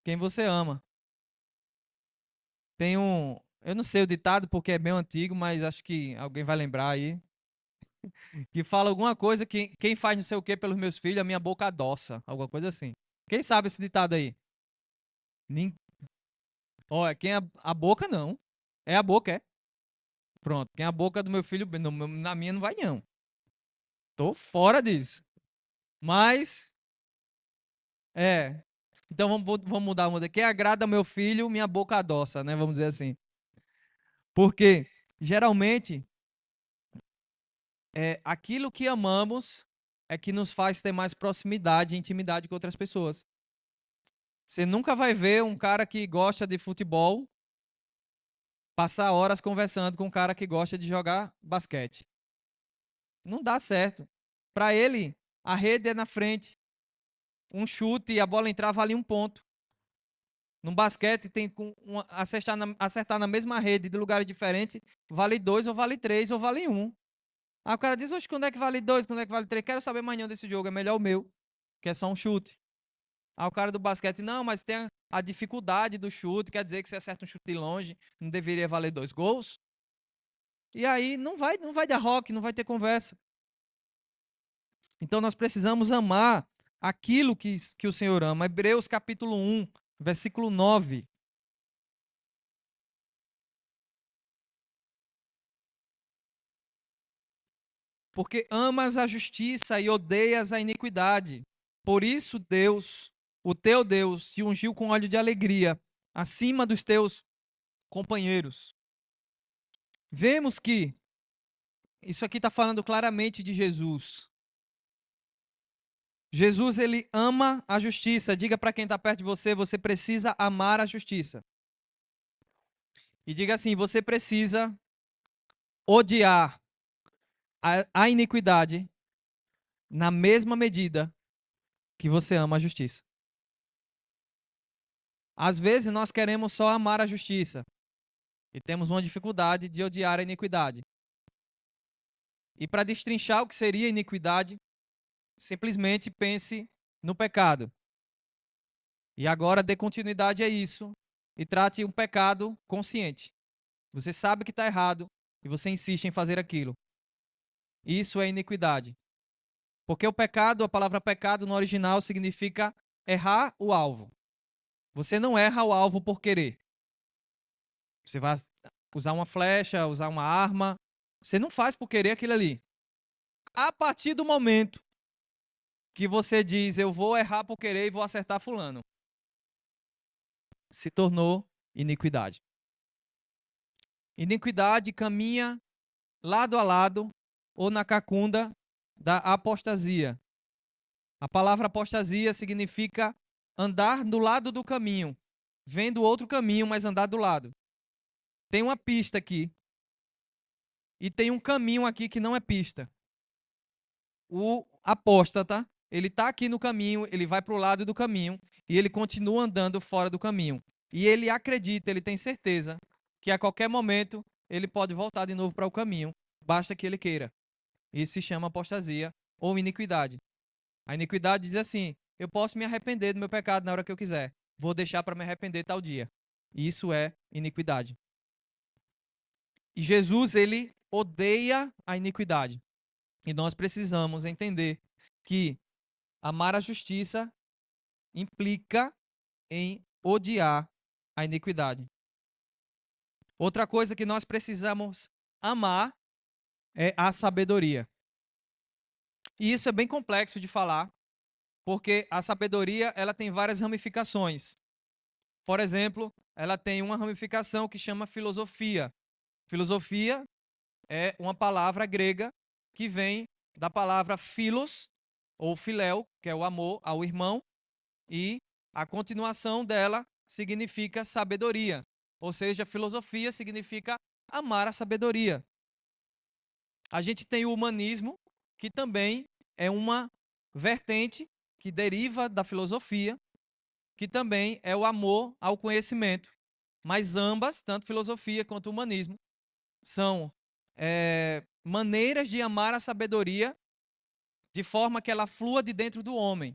quem você ama. Tem eu não sei o ditado porque é bem antigo, mas acho que alguém vai lembrar aí, que fala alguma coisa que quem faz não sei o que pelos meus filhos, a minha boca adoça, alguma coisa assim. Quem sabe esse ditado aí? Olha, quem a boca não. É a boca, é? Pronto, quem a boca do meu filho, na minha não vai não. Tô fora disso. Mas, é. Então vamos mudar, mudar. Quem agrada meu filho, minha boca adoça, né? Vamos dizer assim. Porque, geralmente, aquilo que amamos é que nos faz ter mais proximidade e intimidade com outras pessoas. Você nunca vai ver um cara que gosta de futebol passar horas conversando com um cara que gosta de jogar basquete. Não dá certo. Para ele, a rede é na frente. Um chute e a bola entrar vale um ponto. No basquete, tem acertar na mesma rede de lugares diferentes, vale 2 ou vale 3 ou vale 1. Aí o cara diz, oxe, quando é que vale 2, quando é que vale 3? Quero saber mais não desse jogo, é melhor o meu, que é só um chute. Aí o cara do basquete, não, mas tem a dificuldade do chute, quer dizer que você acerta um chute de longe, não deveria valer 2 gols. E aí não vai dar rock, não vai ter conversa. Então nós precisamos amar aquilo que o Senhor ama. Hebreus capítulo 1, versículo 9. Porque amas a justiça e odeias a iniquidade. Por isso Deus, o teu Deus, te ungiu com óleo de alegria acima dos teus companheiros. Vemos que isso aqui está falando claramente de Jesus. Jesus, ele ama a justiça. Diga para quem está perto de você, você precisa amar a justiça. E diga assim, você precisa odiar a iniquidade na mesma medida que você ama a justiça. Às vezes nós queremos só amar a justiça e temos uma dificuldade de odiar a iniquidade. E para destrinchar o que seria iniquidade, simplesmente pense no pecado. E agora dê continuidade a isso e trate um pecado consciente. Você sabe que está errado e você insiste em fazer aquilo. Isso é iniquidade. Porque o pecado, a palavra pecado no original significa errar o alvo. Você não erra o alvo por querer. Você vai usar uma flecha, usar uma arma. Você não faz por querer aquilo ali. A partir do momento que você diz, eu vou errar por querer e vou acertar fulano. Se tornou iniquidade. Iniquidade caminha lado a lado ou na cacunda da apostasia. A palavra apostasia significa andar do lado do caminho, vendo outro caminho, mas andar do lado. Tem uma pista aqui e tem um caminho aqui que não é pista. O apóstata, ele está aqui no caminho, ele vai para o lado do caminho e ele continua andando fora do caminho. E ele acredita, ele tem certeza que a qualquer momento ele pode voltar de novo para o caminho, basta que ele queira. Isso se chama apostasia ou iniquidade. A iniquidade diz assim: eu posso me arrepender do meu pecado na hora que eu quiser, vou deixar para me arrepender tal dia. Isso é iniquidade. E Jesus, ele odeia a iniquidade. E nós precisamos entender que amar a justiça implica em odiar a iniquidade. Outra coisa que nós precisamos amar é a sabedoria. E isso é bem complexo de falar, porque a sabedoria ela tem várias ramificações. Por exemplo, ela tem uma ramificação que chama filosofia. Filosofia é uma palavra grega que vem da palavra philos, ou philéu, que é o amor ao irmão, e a continuação dela significa sabedoria. Ou seja, filosofia significa amar a sabedoria. A gente tem o humanismo, que também é uma vertente que deriva da filosofia, que também é o amor ao conhecimento. Mas ambas, tanto filosofia quanto humanismo, são maneiras de amar a sabedoria de forma que ela flua de dentro do homem.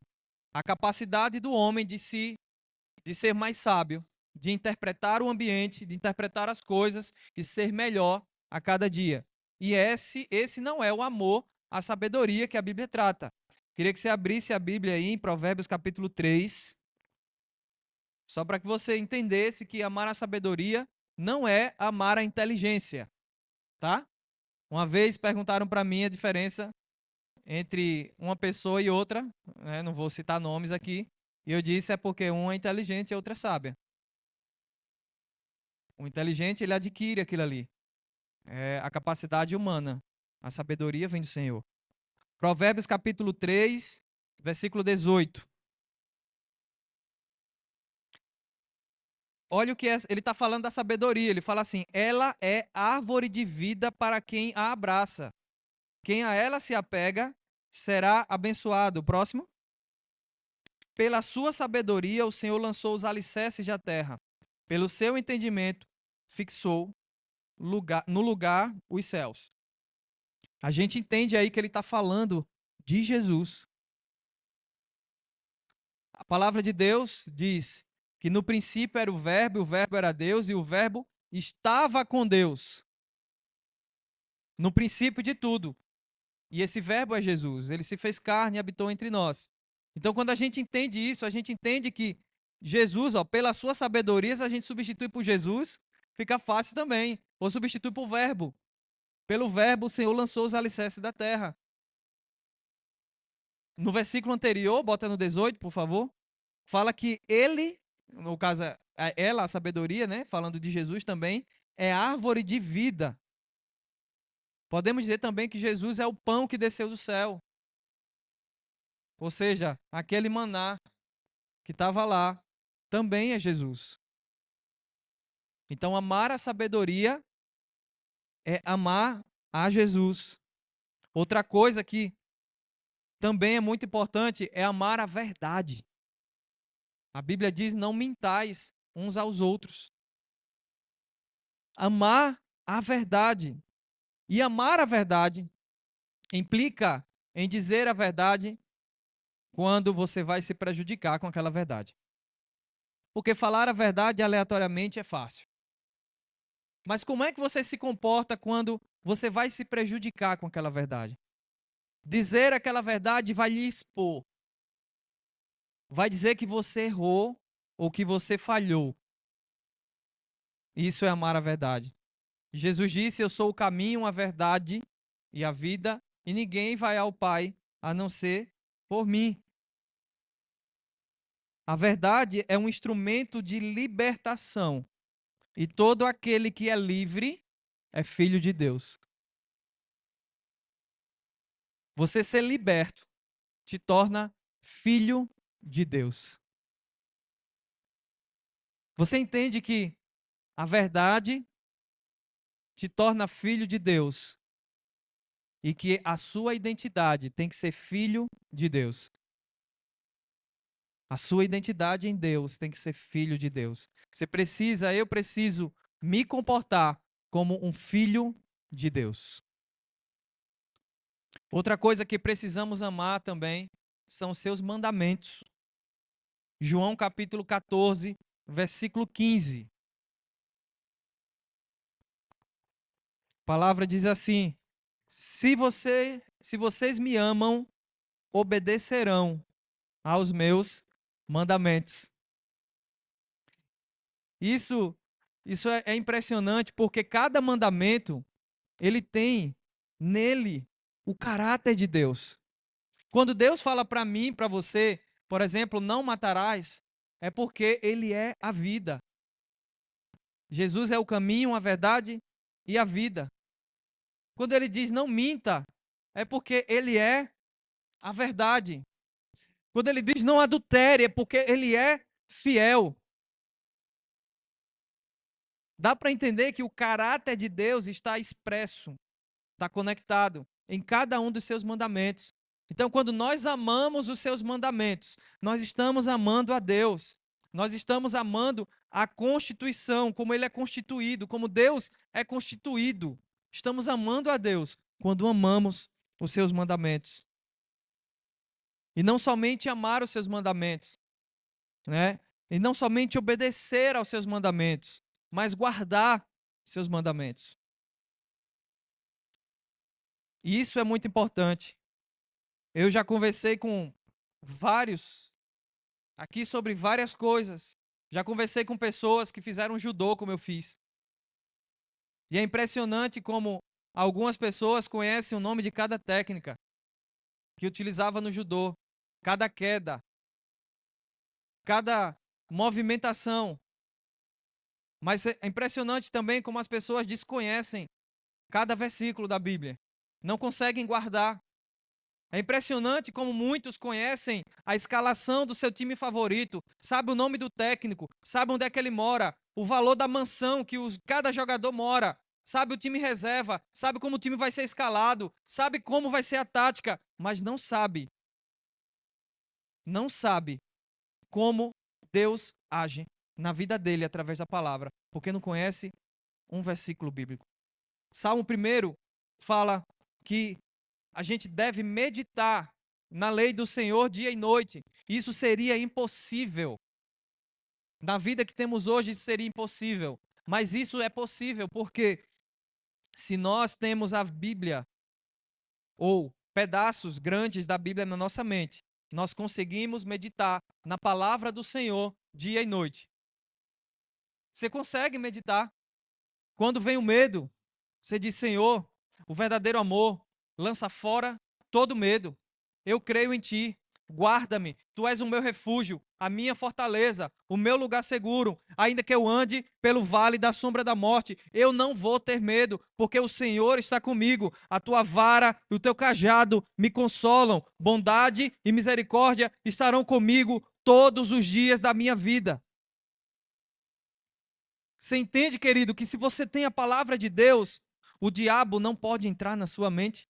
A capacidade do homem de ser mais sábio, de interpretar o ambiente, de interpretar as coisas e ser melhor a cada dia. E esse não é o amor à sabedoria que a Bíblia trata. Queria que você abrisse a Bíblia aí em Provérbios capítulo 3, só para que você entendesse que amar a sabedoria não é amar a inteligência, tá? Uma vez perguntaram para mim a diferença entre uma pessoa e outra, né? Não vou citar nomes aqui, e eu disse é porque uma é inteligente e a outra é sábia. O inteligente, ele adquire aquilo ali. É a capacidade humana. A sabedoria vem do Senhor. Provérbios capítulo 3, versículo 18. Olha o que ele está falando da sabedoria. Ele fala assim: ela é árvore de vida para quem a abraça. Quem a ela se apega será abençoado. Próximo. Pela sua sabedoria, o Senhor lançou os alicerces da terra. Pelo seu entendimento, fixou no lugar os céus. A gente entende aí que ele está falando de Jesus. A palavra de Deus diz que no princípio era o Verbo era Deus e o Verbo estava com Deus. No princípio de tudo. E esse Verbo é Jesus. Ele se fez carne e habitou entre nós. Então, quando a gente entende isso, a gente entende que Jesus, pela sua sabedoria, se a gente substitui por Jesus, fica fácil também. Ou substitui por Verbo. Pelo Verbo, o Senhor lançou os alicerces da terra. No versículo anterior, bota no 18, por favor, fala que ele, no caso, ela, a sabedoria, né? Falando de Jesus também, é árvore de vida. Podemos dizer também que Jesus é o pão que desceu do céu. Ou seja, aquele maná que estava lá também é Jesus. Então, amar a sabedoria é amar a Jesus. Outra coisa que também é muito importante é amar a verdade. A Bíblia diz: não mintais uns aos outros. Amar a verdade. E amar a verdade implica em dizer a verdade quando você vai se prejudicar com aquela verdade. Porque falar a verdade aleatoriamente é fácil. Mas como é que você se comporta quando você vai se prejudicar com aquela verdade? Dizer aquela verdade vai lhe expor. Vai dizer que você errou ou que você falhou. Isso é amar a verdade. Jesus disse: eu sou o caminho, a verdade e a vida, e ninguém vai ao Pai a não ser por mim. A verdade é um instrumento de libertação. E todo aquele que é livre é filho de Deus. Você ser liberto te torna filho de Deus. Você entende que a verdade te torna filho de Deus e que a sua identidade tem que ser filho de Deus. A sua identidade em Deus tem que ser filho de Deus. Eu preciso me comportar como um filho de Deus. Outra coisa que precisamos amar também são os seus mandamentos. João capítulo 14, versículo 15. A palavra diz assim: se vocês me amam, obedecerão aos meus mandamentos. Isso, isso é impressionante porque cada mandamento ele tem nele o caráter de Deus. Quando Deus fala para mim, para você, por exemplo, não matarás, é porque ele é a vida. Jesus é o caminho, a verdade e a vida. Quando ele diz não minta, é porque ele é a verdade. Quando ele diz não adultere, é porque ele é fiel. Dá para entender que o caráter de Deus está expresso, está conectado em cada um dos seus mandamentos. Então, quando nós amamos os seus mandamentos, nós estamos amando a Deus. Nós estamos amando a Constituição, como ele é constituído, como Deus é constituído. Estamos amando a Deus quando amamos os seus mandamentos. E não somente amar os seus mandamentos, né? E não somente obedecer aos seus mandamentos, mas guardar seus mandamentos. E isso é muito importante. Eu já conversei com vários aqui sobre várias coisas. Já conversei com pessoas que fizeram judô como eu fiz. E é impressionante como algumas pessoas conhecem o nome de cada técnica que utilizava no judô, cada queda, cada movimentação. Mas é impressionante também como as pessoas desconhecem cada versículo da Bíblia. Não conseguem guardar. É impressionante como muitos conhecem a escalação do seu time favorito, sabe o nome do técnico, sabe onde é que ele mora, o valor da mansão que cada jogador mora, sabe o time reserva, sabe como o time vai ser escalado, sabe como vai ser a tática, mas não sabe como Deus age na vida dele através da palavra, porque não conhece um versículo bíblico. Salmo 1 fala que a gente deve meditar na lei do Senhor dia e noite. Isso seria impossível. Na vida que temos hoje, isso seria impossível. Mas isso é possível porque se nós temos a Bíblia ou pedaços grandes da Bíblia na nossa mente, nós conseguimos meditar na palavra do Senhor dia e noite. Você consegue meditar? Quando vem o medo, você diz: Senhor, o verdadeiro amor lança fora todo medo. Eu creio em ti. Guarda-me. Tu és o meu refúgio, a minha fortaleza, o meu lugar seguro. Ainda que eu ande pelo vale da sombra da morte, eu não vou ter medo, porque o Senhor está comigo. A tua vara e o teu cajado me consolam. Bondade e misericórdia estarão comigo todos os dias da minha vida. Você entende, querido, que se você tem a palavra de Deus, o diabo não pode entrar na sua mente?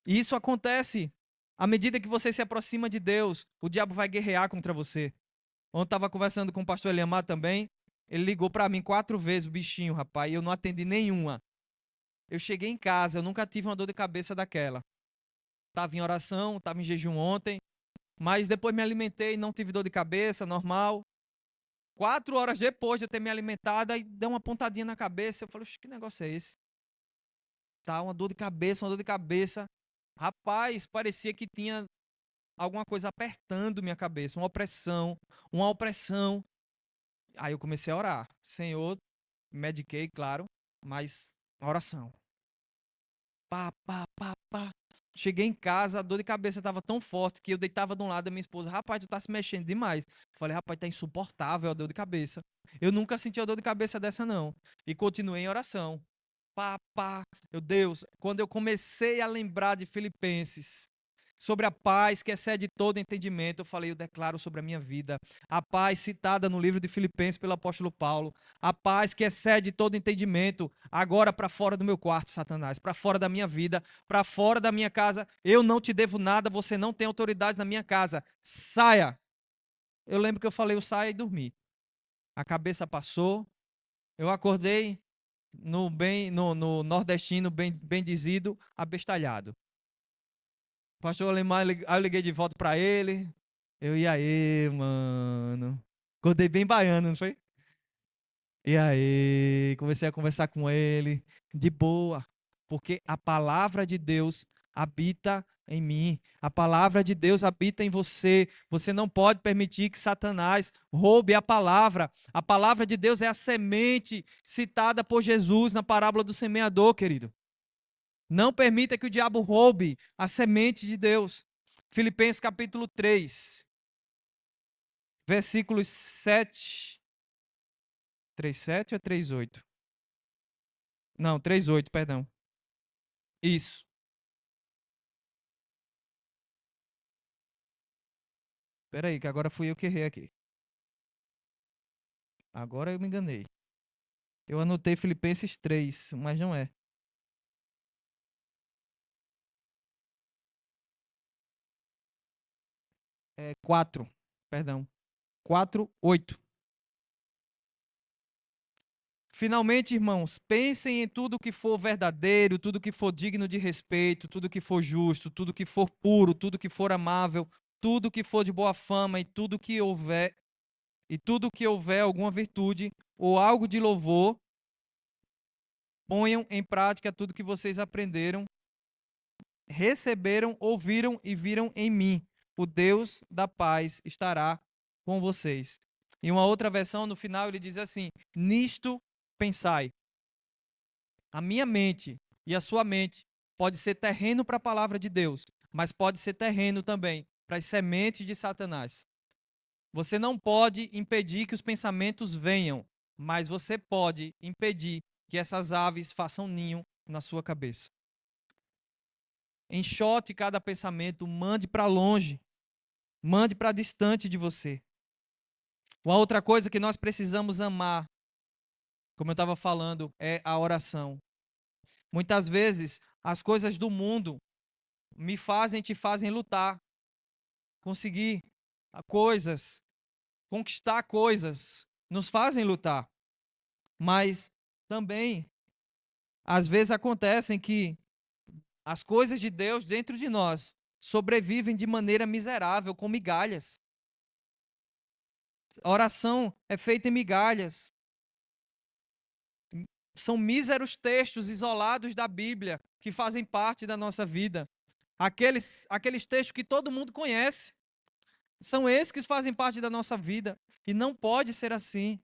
E isso acontece à medida que você se aproxima de Deus, o diabo vai guerrear contra você. Ontem estava conversando com o pastor Eliamar também, ele ligou para mim 4 vezes, o bichinho, rapaz, e eu não atendi nenhuma. Eu cheguei em casa, eu nunca tive uma dor de cabeça daquela. Estava em oração, estava em jejum ontem, mas depois me alimentei, não tive dor de cabeça, normal. 4 horas depois de eu ter me alimentado, aí deu uma pontadinha na cabeça. Eu falei: que negócio é esse? Tá, uma dor de cabeça, uma dor de cabeça. Rapaz, parecia que tinha alguma coisa apertando minha cabeça, uma opressão, uma opressão. Aí eu comecei a orar. Senhor, mediquei, claro, mas oração. Pá, pá, pá, pá. Cheguei em casa, a dor de cabeça estava tão forte que eu deitava de um lado da minha esposa. Rapaz, tu tá se mexendo demais. Falei, rapaz, tá insuportável a dor de cabeça. Eu nunca senti a dor de cabeça dessa, não. E continuei em oração. Pá, pá. Meu Deus, quando eu comecei a lembrar de Filipenses, sobre a paz que excede todo entendimento, eu falei, eu declaro sobre a minha vida. A paz citada no livro de Filipenses pelo apóstolo Paulo. A paz que excede todo entendimento, agora para fora do meu quarto, Satanás, para fora da minha vida, para fora da minha casa. Eu não te devo nada, você não tem autoridade na minha casa. Saia. Eu lembro que eu falei, eu saia e dormi. A cabeça passou, eu acordei no nordestino bem dizido, abestalhado. O pastor Alemão, aí eu liguei de volta pra ele. Eu, e aí, mano? Acordei bem baiano, não foi? E aí, comecei a conversar com ele, de boa, porque a palavra de Deus habita em mim, a palavra de Deus habita em você. Você não pode permitir que Satanás roube a palavra. A palavra de Deus é a semente citada por Jesus na parábola do semeador, querido. Não permita que o diabo roube a semente de Deus. Filipenses capítulo 3, versículos 7. 3:7 ou 3:8? Não, 3:8, perdão. Isso. Espera aí, que agora fui eu que errei aqui. Agora eu me enganei. Eu anotei Filipenses 3, mas não é. É 4, perdão. 4:8. Finalmente, irmãos, pensem em tudo que for verdadeiro, tudo que for digno de respeito, tudo que for justo, tudo que for puro, tudo que for amável, tudo que for de boa fama e tudo que houver alguma virtude ou algo de louvor, ponham em prática tudo que vocês aprenderam, receberam, ouviram e viram em mim. O Deus da paz estará com vocês. Em uma outra versão, no final, ele diz assim: nisto pensai. A minha mente e a sua mente pode ser terreno para a palavra de Deus, mas pode ser terreno também para as sementes de Satanás. Você não pode impedir que os pensamentos venham, mas você pode impedir que essas aves façam ninho na sua cabeça. Enxote cada pensamento, mande para longe, mande para distante de você. Uma outra coisa que nós precisamos amar, como eu estava falando, é a oração. Muitas vezes, as coisas do mundo te fazem lutar, conseguir coisas, conquistar coisas, nos fazem lutar. Mas também, às vezes acontecem que as coisas de Deus dentro de nós sobrevivem de maneira miserável, com migalhas. A oração é feita em migalhas. São míseros textos isolados da Bíblia que fazem parte da nossa vida. Aqueles textos que todo mundo conhece. São esses que fazem parte da nossa vida. E não pode ser assim.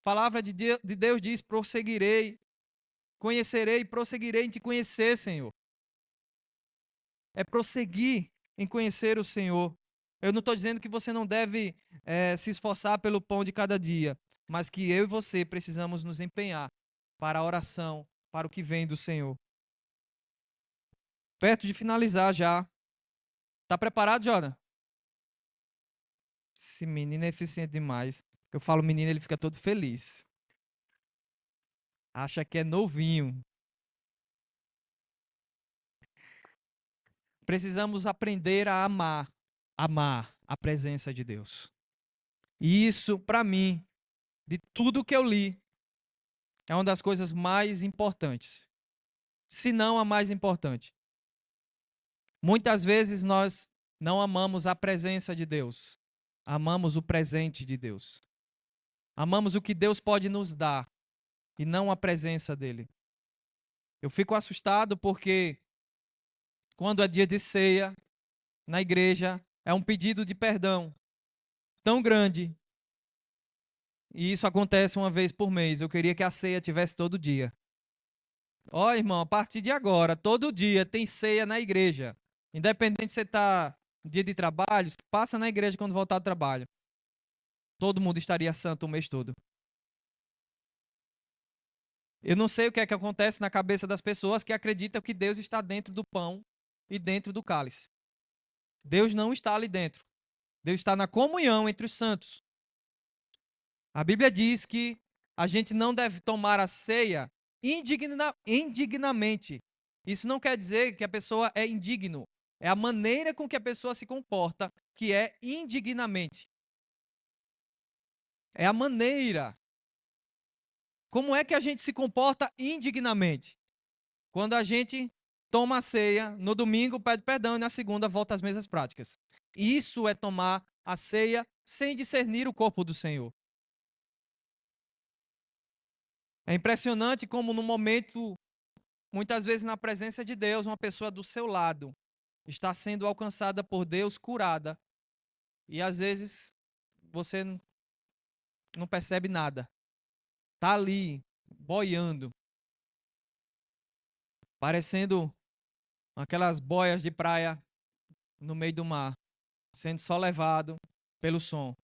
A palavra de Deus diz: prosseguirei, conhecerei e prosseguirei em te conhecer, Senhor. É prosseguir em conhecer o Senhor. Eu não estou dizendo que você não deve se esforçar pelo pão de cada dia, mas que eu e você precisamos nos empenhar para a oração, para o que vem do Senhor. Perto de finalizar já. Tá preparado, Jordan? Esse menino é eficiente demais. Eu falo menino, ele fica todo feliz. Acha que é novinho. Precisamos aprender a amar a presença de Deus. E isso, para mim, de tudo que eu li, é uma das coisas mais importantes. Se não a mais importante. Muitas vezes nós não amamos a presença de Deus. Amamos o presente de Deus. Amamos o que Deus pode nos dar e não a presença dele. Eu fico assustado porque quando é dia de ceia na igreja, é um pedido de perdão tão grande. E isso acontece uma vez por mês. Eu queria que a ceia tivesse todo dia. Ó, irmão, a partir de agora, todo dia tem ceia na igreja. Independente se você está dia de trabalho, passa na igreja quando voltar do trabalho. Todo mundo estaria santo o mês todo. Eu não sei o que é que acontece na cabeça das pessoas que acreditam que Deus está dentro do pão e dentro do cálice. Deus não está ali dentro. Deus está na comunhão entre os santos. A Bíblia diz que a gente não deve tomar a ceia indignamente. Isso não quer dizer que a pessoa é indigno. É a maneira com que a pessoa se comporta que é indignamente. É a maneira. Como é que a gente se comporta indignamente? Quando a gente toma a ceia, no domingo pede perdão e na segunda volta às mesmas práticas. Isso é tomar a ceia sem discernir o corpo do Senhor. É impressionante como no momento, muitas vezes na presença de Deus, uma pessoa do seu lado está sendo alcançada por Deus, curada, e às vezes você não percebe nada. Tá ali, boiando, parecendo aquelas boias de praia no meio do mar, sendo só levado pelo som.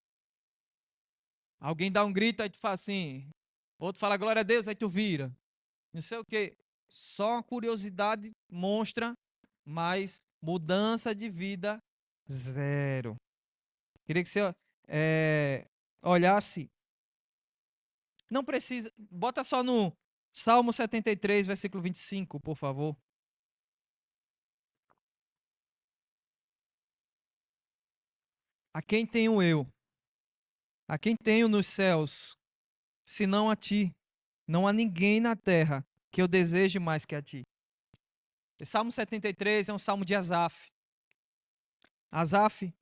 Alguém dá um grito, aí tu fala assim, outro fala glória a Deus, aí tu vira. Não sei o quê. Só uma curiosidade monstra, mas mudança de vida zero. Queria que você olhasse. Não precisa. Bota só no Salmo 73, versículo 25, por favor. A quem tenho eu? A quem tenho nos céus, senão a ti? Não há ninguém na terra que eu deseje mais que a ti. Esse Salmo 73 é um salmo de Asaf. Asaf,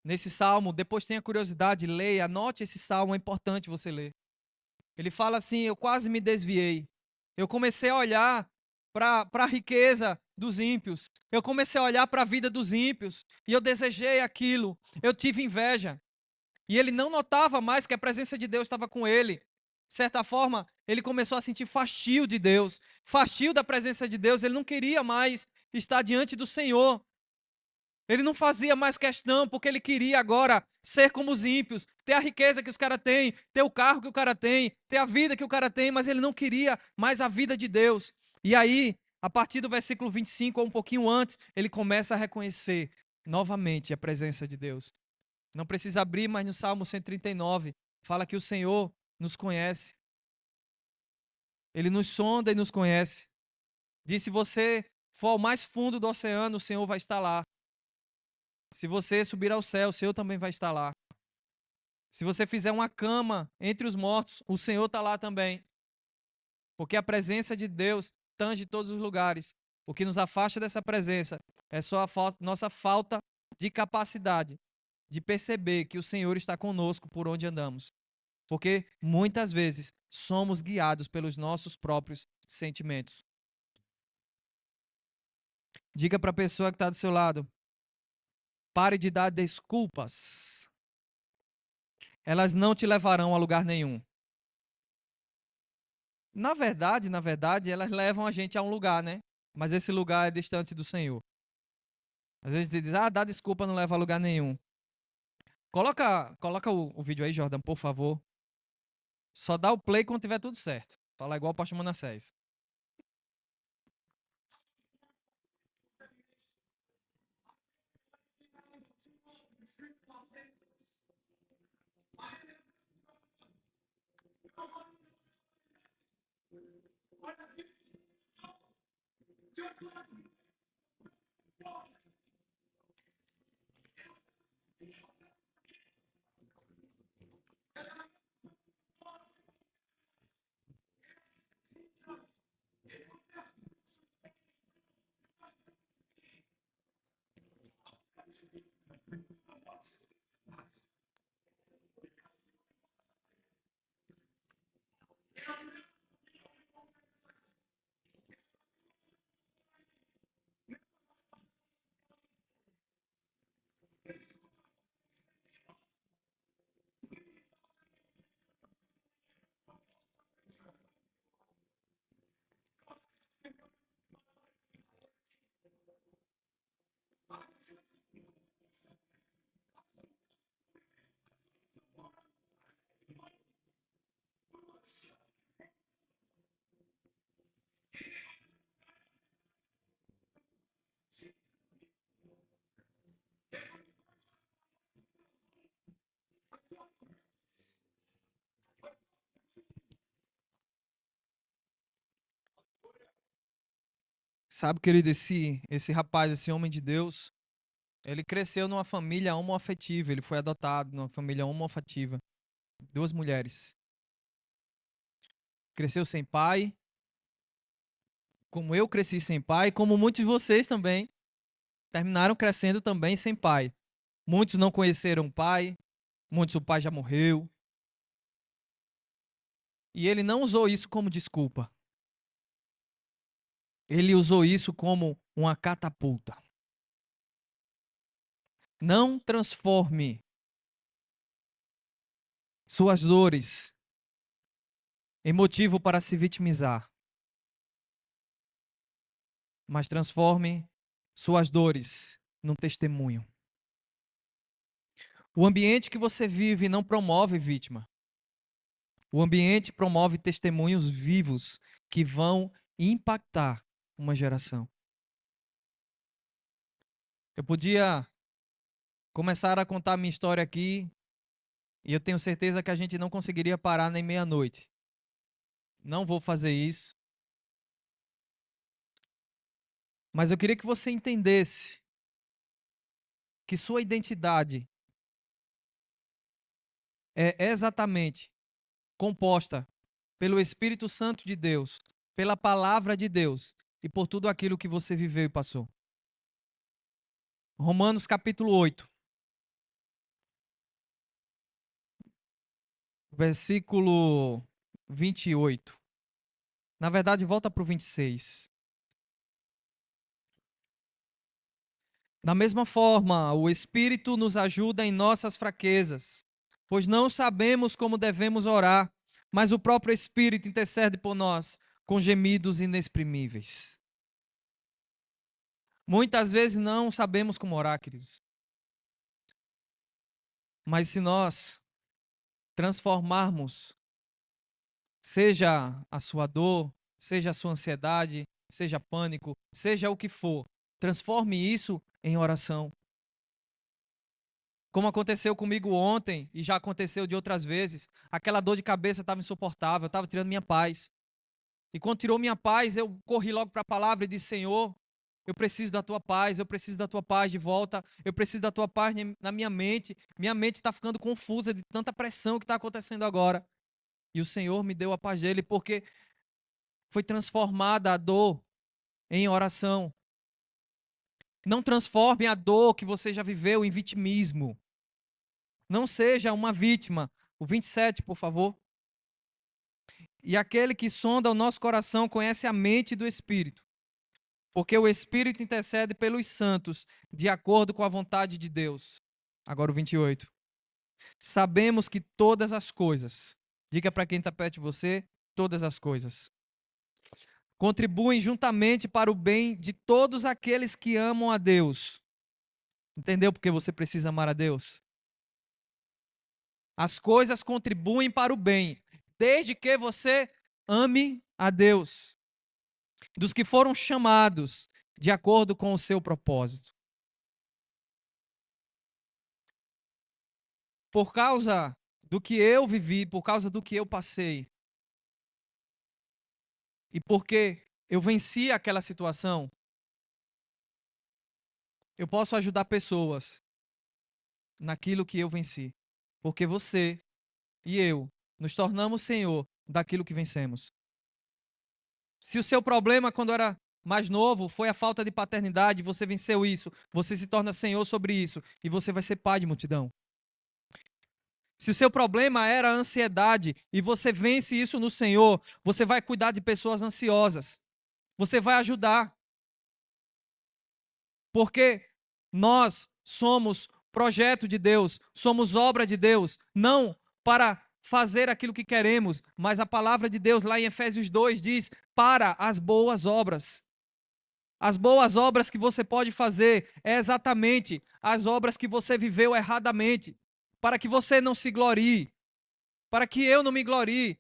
nesse salmo, depois tenha curiosidade, leia, anote esse salmo, é importante você ler. Ele fala assim: eu quase me desviei. Eu comecei a olhar para a riqueza dos ímpios. Eu comecei a olhar para a vida dos ímpios. E eu desejei aquilo. Eu tive inveja. E ele não notava mais que a presença de Deus estava com ele. De certa forma, ele começou a sentir fastio de Deus, fastio da presença de Deus. Ele não queria mais estar diante do Senhor. Ele não fazia mais questão, porque ele queria agora ser como os ímpios, ter a riqueza que os caras têm, ter o carro que o cara tem, ter a vida que o cara tem, mas ele não queria mais a vida de Deus. E aí, a partir do versículo 25, ou um pouquinho antes, ele começa a reconhecer novamente a presença de Deus. Não precisa abrir, mas no Salmo 139 fala que o Senhor nos conhece. Ele nos sonda e nos conhece. Diz: se você for ao mais fundo do oceano, o Senhor vai estar lá. Se você subir ao céu, o Senhor também vai estar lá. Se você fizer uma cama entre os mortos, o Senhor está lá também. Porque a presença de Deus tange todos os lugares. O que nos afasta dessa presença é só a nossa falta de capacidade de perceber que o Senhor está conosco por onde andamos. Porque muitas vezes somos guiados pelos nossos próprios sentimentos. Diga para a pessoa que está do seu lado: pare de dar desculpas. Elas não te levarão a lugar nenhum. Na verdade, elas levam a gente a um lugar, né? Mas esse lugar é distante do Senhor. Às vezes você diz: ah, dá desculpa, não leva a lugar nenhum. Coloca o vídeo aí, Jordan, por favor. Só dá o play quando tiver tudo certo. Fala igual o pastor Manassés. Sabe, querido, esse rapaz, esse homem de Deus, ele cresceu numa família homoafetiva, ele foi adotado numa família homoafetiva, duas mulheres. Cresceu sem pai, como eu cresci sem pai, como muitos de vocês também terminaram crescendo também sem pai. Muitos não conheceram o pai, muitos o pai já morreu. E ele não usou isso como desculpa. Ele usou isso como uma catapulta. Não transforme suas dores em motivo para se vitimizar, mas transforme suas dores num testemunho. O ambiente que você vive não promove vítima. O ambiente promove testemunhos vivos que vão impactar uma geração. Eu podia começar a contar minha história aqui e eu tenho certeza que a gente não conseguiria parar nem meia-noite. Não vou fazer isso. Mas eu queria que você entendesse que sua identidade é exatamente composta pelo Espírito Santo de Deus, pela palavra de Deus e por tudo aquilo que você viveu e passou. Romanos capítulo 8, versículo 28. Na verdade, volta para o 26. Da mesma forma, o Espírito nos ajuda em nossas fraquezas, pois não sabemos como devemos orar, mas o próprio Espírito intercede por nós com gemidos inexprimíveis. Muitas vezes não sabemos como orar, queridos. Mas se nós transformarmos, seja a sua dor, seja a sua ansiedade, seja pânico, seja o que for, transforme isso em oração. Como aconteceu comigo ontem e já aconteceu de outras vezes, aquela dor de cabeça estava insuportável, estava tirando minha paz. E quando tirou minha paz, eu corri logo para a palavra e disse: Senhor, eu preciso da tua paz, eu preciso da tua paz de volta, eu preciso da tua paz na minha mente está ficando confusa de tanta pressão que está acontecendo agora. E o Senhor me deu a paz dele, porque foi transformada a dor em oração. Não transforme a dor que você já viveu em vitimismo. Não seja uma vítima. O 27, por favor. E aquele que sonda o nosso coração conhece a mente do Espírito, porque o Espírito intercede pelos santos, de acordo com a vontade de Deus. Agora o 28. Sabemos que todas as coisas, diga para quem está perto de você, todas as coisas, contribuem juntamente para o bem de todos aqueles que amam a Deus. Entendeu porque você precisa amar a Deus? As coisas contribuem para o bem, desde que você ame a Deus. Dos que foram chamados de acordo com o seu propósito. Por causa do que eu vivi, por causa do que eu passei, e porque eu venci aquela situação, eu posso ajudar pessoas naquilo que eu venci. Porque você e eu nos tornamos Senhor daquilo que vencemos. Se o seu problema quando era mais novo foi a falta de paternidade, você venceu isso, você se torna Senhor sobre isso e você vai ser pai de multidão. Se o seu problema era a ansiedade e você vence isso no Senhor, você vai cuidar de pessoas ansiosas. Você vai ajudar. Porque nós somos projeto de Deus, somos obra de Deus, não para fazer aquilo que queremos, mas a palavra de Deus lá em Efésios 2 diz: para as boas obras. As boas obras que você pode fazer é exatamente as obras que você viveu erradamente, para que você não se glorie, para que eu não me glorie.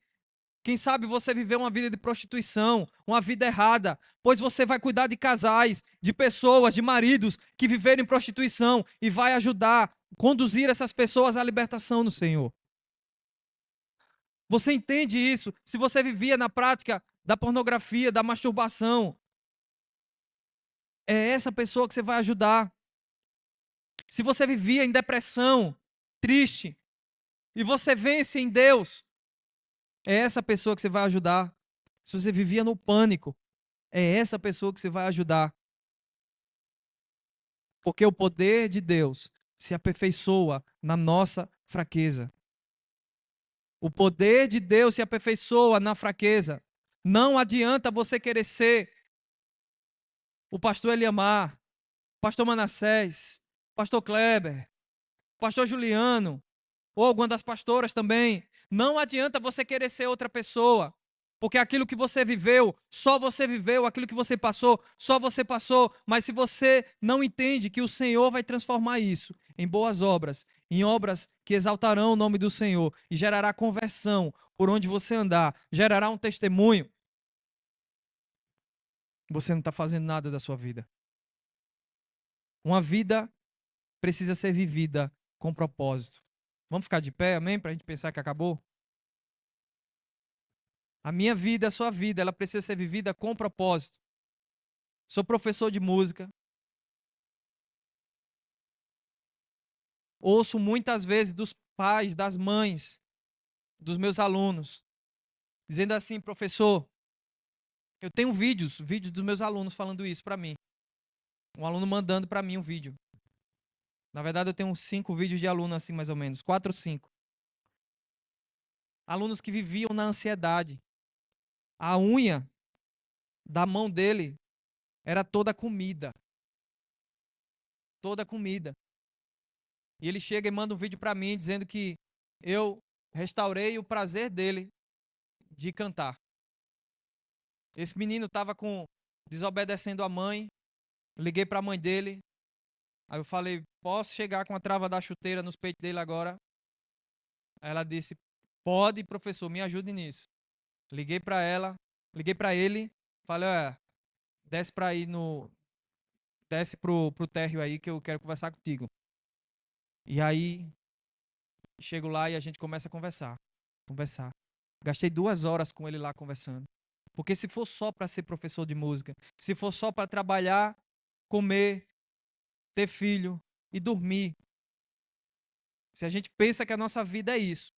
Quem sabe você viveu uma vida de prostituição, uma vida errada, pois você vai cuidar de casais, de pessoas, de maridos que viveram em prostituição e vai ajudar, conduzir essas pessoas à libertação no Senhor. Você entende isso? Se você vivia na prática da pornografia, da masturbação, é essa pessoa que você vai ajudar. Se você vivia em depressão, triste, e você vence em Deus, é essa pessoa que você vai ajudar. Se você vivia no pânico, é essa pessoa que você vai ajudar. Porque o poder de Deus se aperfeiçoa na nossa fraqueza. O poder de Deus se aperfeiçoa na fraqueza. Não adianta você querer ser o pastor Eliamar, pastor Manassés, pastor Kleber, pastor Juliano, ou alguma das pastoras também. Não adianta você querer ser outra pessoa, porque aquilo que você viveu, só você viveu, aquilo que você passou, só você passou. Mas se você não entende que o Senhor vai transformar isso em boas obras, em obras que exaltarão o nome do Senhor e gerará conversão por onde você andar, gerará um testemunho, você não está fazendo nada da sua vida. Uma vida precisa ser vivida com propósito. Vamos ficar de pé, amém? Para a gente pensar que acabou? A minha vida, a sua vida, ela precisa ser vivida com propósito. Sou professor de música. Ouço muitas vezes dos pais, das mães, dos meus alunos, dizendo assim: professor, eu tenho vídeos dos meus alunos falando isso para mim. Um aluno mandando para mim um vídeo. Na verdade, eu tenho uns 5 vídeos de aluno assim, mais ou menos. 4 ou 5. Alunos que viviam na ansiedade. A unha da mão dele era toda comida. Toda comida. E ele chega e manda um vídeo para mim dizendo que eu restaurei o prazer dele de cantar. Esse menino estava desobedecendo a mãe. Liguei para a mãe dele. Aí eu falei: posso chegar com a trava da chuteira nos peitos dele agora? Aí ela disse: pode, professor, me ajude nisso. Liguei para ela, liguei para ele, falei: desce para ir desce pro térreo aí que eu quero conversar contigo. E aí chego lá e a gente começa a conversar. Gastei 2 horas com ele lá conversando. Porque se for só para ser professor de música, se for só para trabalhar, comer, ter filho e dormir, se a gente pensa que a nossa vida é isso,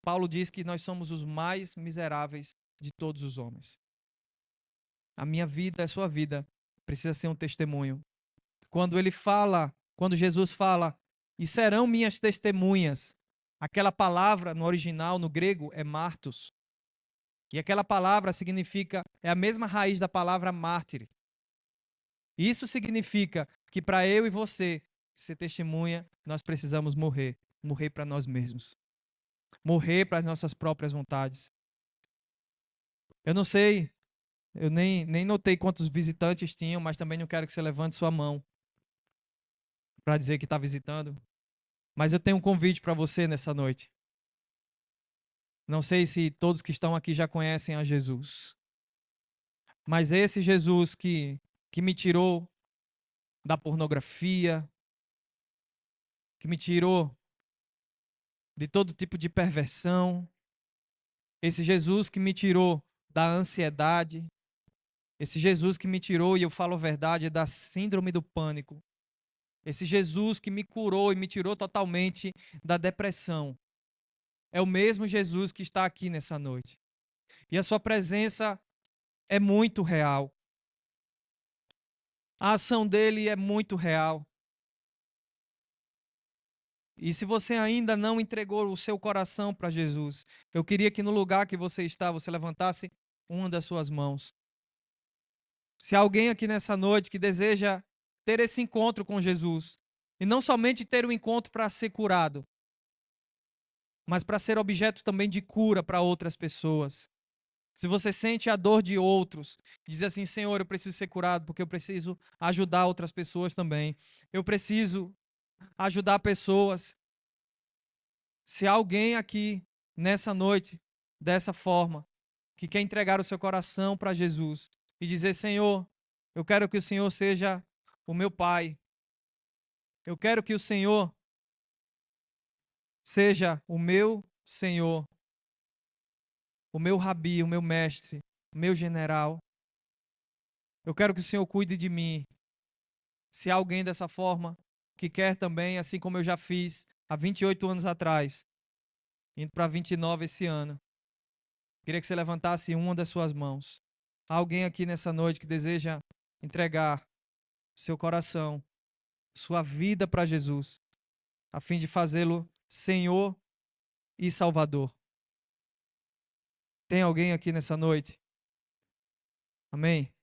Paulo diz que nós somos os mais miseráveis de todos os homens. A minha vida, a sua vida, precisa ser um testemunho. Quando Jesus fala, e serão minhas testemunhas, aquela palavra no original, no grego, é martos. E aquela palavra significa, é a mesma raiz da palavra mártir. Isso significa que para eu e você ser testemunha, nós precisamos morrer. Morrer para nós mesmos. Morrer para as nossas próprias vontades. Eu não sei, eu nem notei quantos visitantes tinham, mas também não quero que você levante sua mão para dizer que está visitando. Mas eu tenho um convite para você nessa noite. Não sei se todos que estão aqui já conhecem a Jesus. Mas esse Jesus que me tirou da pornografia, que me tirou de todo tipo de perversão, esse Jesus que me tirou da ansiedade, esse Jesus que me tirou, e eu falo a verdade, da síndrome do pânico, esse Jesus que me curou e me tirou totalmente da depressão, é o mesmo Jesus que está aqui nessa noite. E a sua presença é muito real. A ação dele é muito real. E se você ainda não entregou o seu coração para Jesus, eu queria que no lugar que você está, você levantasse uma das suas mãos. Se há alguém aqui nessa noite que deseja ter esse encontro com Jesus, e não somente ter um encontro para ser curado, mas para ser objeto também de cura para outras pessoas. Se você sente a dor de outros, diz assim: Senhor, eu preciso ser curado porque eu preciso ajudar outras pessoas também. Eu preciso ajudar pessoas. Se há alguém aqui nessa noite, dessa forma, que quer entregar o seu coração para Jesus e dizer: Senhor, eu quero que o Senhor seja o meu Pai. Eu quero que o Senhor seja o meu Senhor, o meu Rabi, o meu mestre, o meu general. Eu quero que o Senhor cuide de mim. Se há alguém dessa forma que quer também, assim como eu já fiz há 28 anos atrás, indo para 29 esse ano, queria que você levantasse uma das suas mãos. Há alguém aqui nessa noite que deseja entregar seu coração, sua vida para Jesus, a fim de fazê-lo Senhor e Salvador. Tem alguém aqui nessa noite? Amém?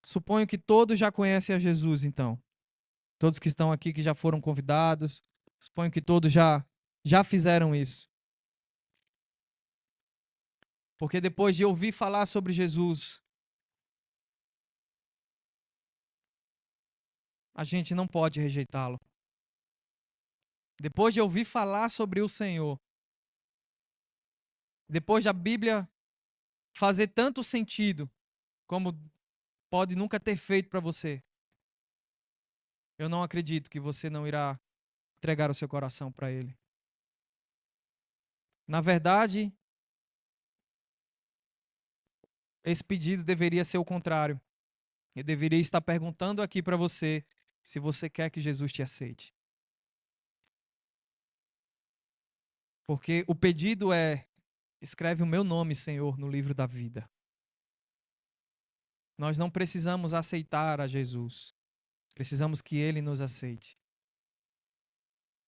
Suponho que todos já conhecem a Jesus, então. Todos que estão aqui, que já foram convidados, suponho que todos já fizeram isso. Porque depois de ouvir falar sobre Jesus, a gente não pode rejeitá-lo. Depois de ouvir falar sobre o Senhor, depois da Bíblia fazer tanto sentido como pode nunca ter feito para você, eu não acredito que você não irá entregar o seu coração para Ele. Na verdade, esse pedido deveria ser o contrário. Eu deveria estar perguntando aqui para você se você quer que Jesus te aceite. Porque o pedido é: escreve o meu nome, Senhor, no livro da vida. Nós não precisamos aceitar a Jesus. Precisamos que Ele nos aceite.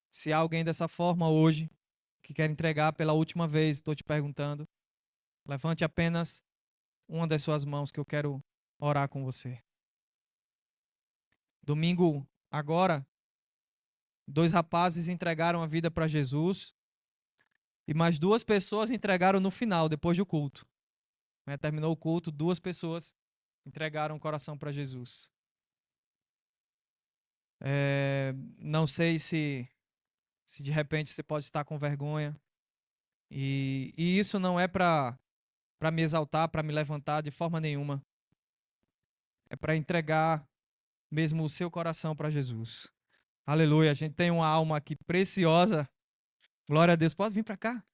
Se há alguém dessa forma hoje, que quer entregar pela última vez, estou te perguntando, levante apenas uma das suas mãos que eu quero orar com você. Domingo agora, 2 rapazes entregaram a vida para Jesus e mais 2 pessoas entregaram no final, depois do culto. Terminou o culto, 2 pessoas entregaram o coração para Jesus. Não sei se de repente você pode estar com vergonha. E isso não é para me exaltar, para me levantar de forma nenhuma. É para entregar mesmo o seu coração para Jesus. Aleluia, a gente tem uma alma aqui preciosa. Glória a Deus. Pode vir para cá.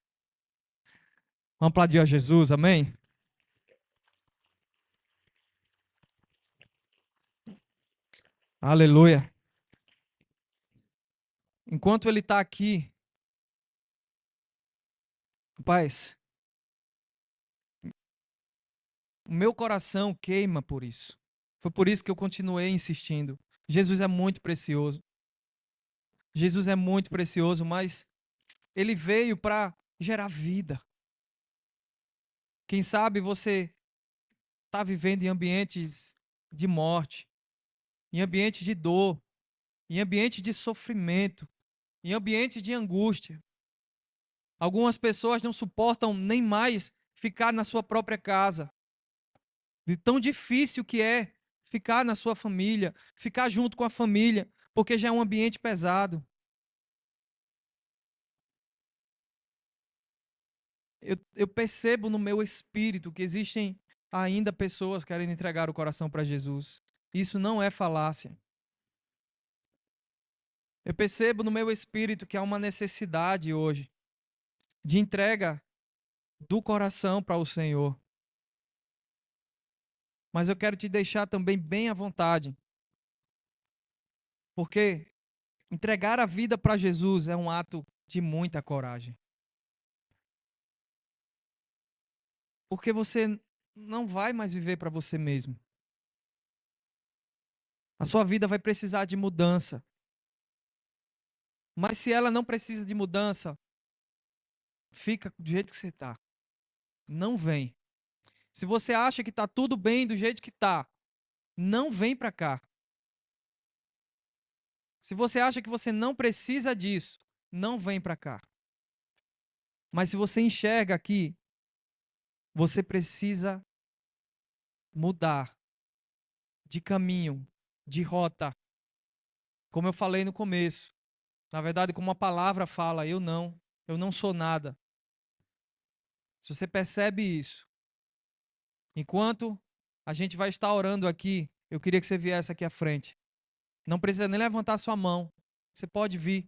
Vamos aplaudir a Jesus, amém? Aleluia. Enquanto ele está aqui, rapaz, o meu coração queima por isso. Foi por isso que eu continuei insistindo. Jesus é muito precioso. Jesus é muito precioso, mas ele veio para gerar vida. Quem sabe você está vivendo em ambientes de morte, em ambientes de dor, em ambientes de sofrimento, em ambientes de angústia. Algumas pessoas não suportam nem mais ficar na sua própria casa. De tão difícil que é ficar na sua família, ficar junto com a família, porque já é um ambiente pesado. Eu percebo no meu espírito que existem ainda pessoas querendo entregar o coração para Jesus. Isso não é falácia. Eu percebo no meu espírito que há uma necessidade hoje de entrega do coração para o Senhor. Mas eu quero te deixar também bem à vontade, porque entregar a vida para Jesus é um ato de muita coragem. Porque você não vai mais viver para você mesmo. A sua vida vai precisar de mudança. Mas se ela não precisa de mudança, fica do jeito que você está. Não vem. Se você acha que está tudo bem do jeito que está, não vem para cá. Se você acha que você não precisa disso, não vem para cá. Mas se você enxerga aqui, você precisa mudar de caminho, de rota. Como eu falei no começo, na verdade, como a palavra fala, eu não sou nada. Se você percebe isso, enquanto a gente vai estar orando aqui, eu queria que você viesse aqui à frente. Não precisa nem levantar sua mão. Você pode vir.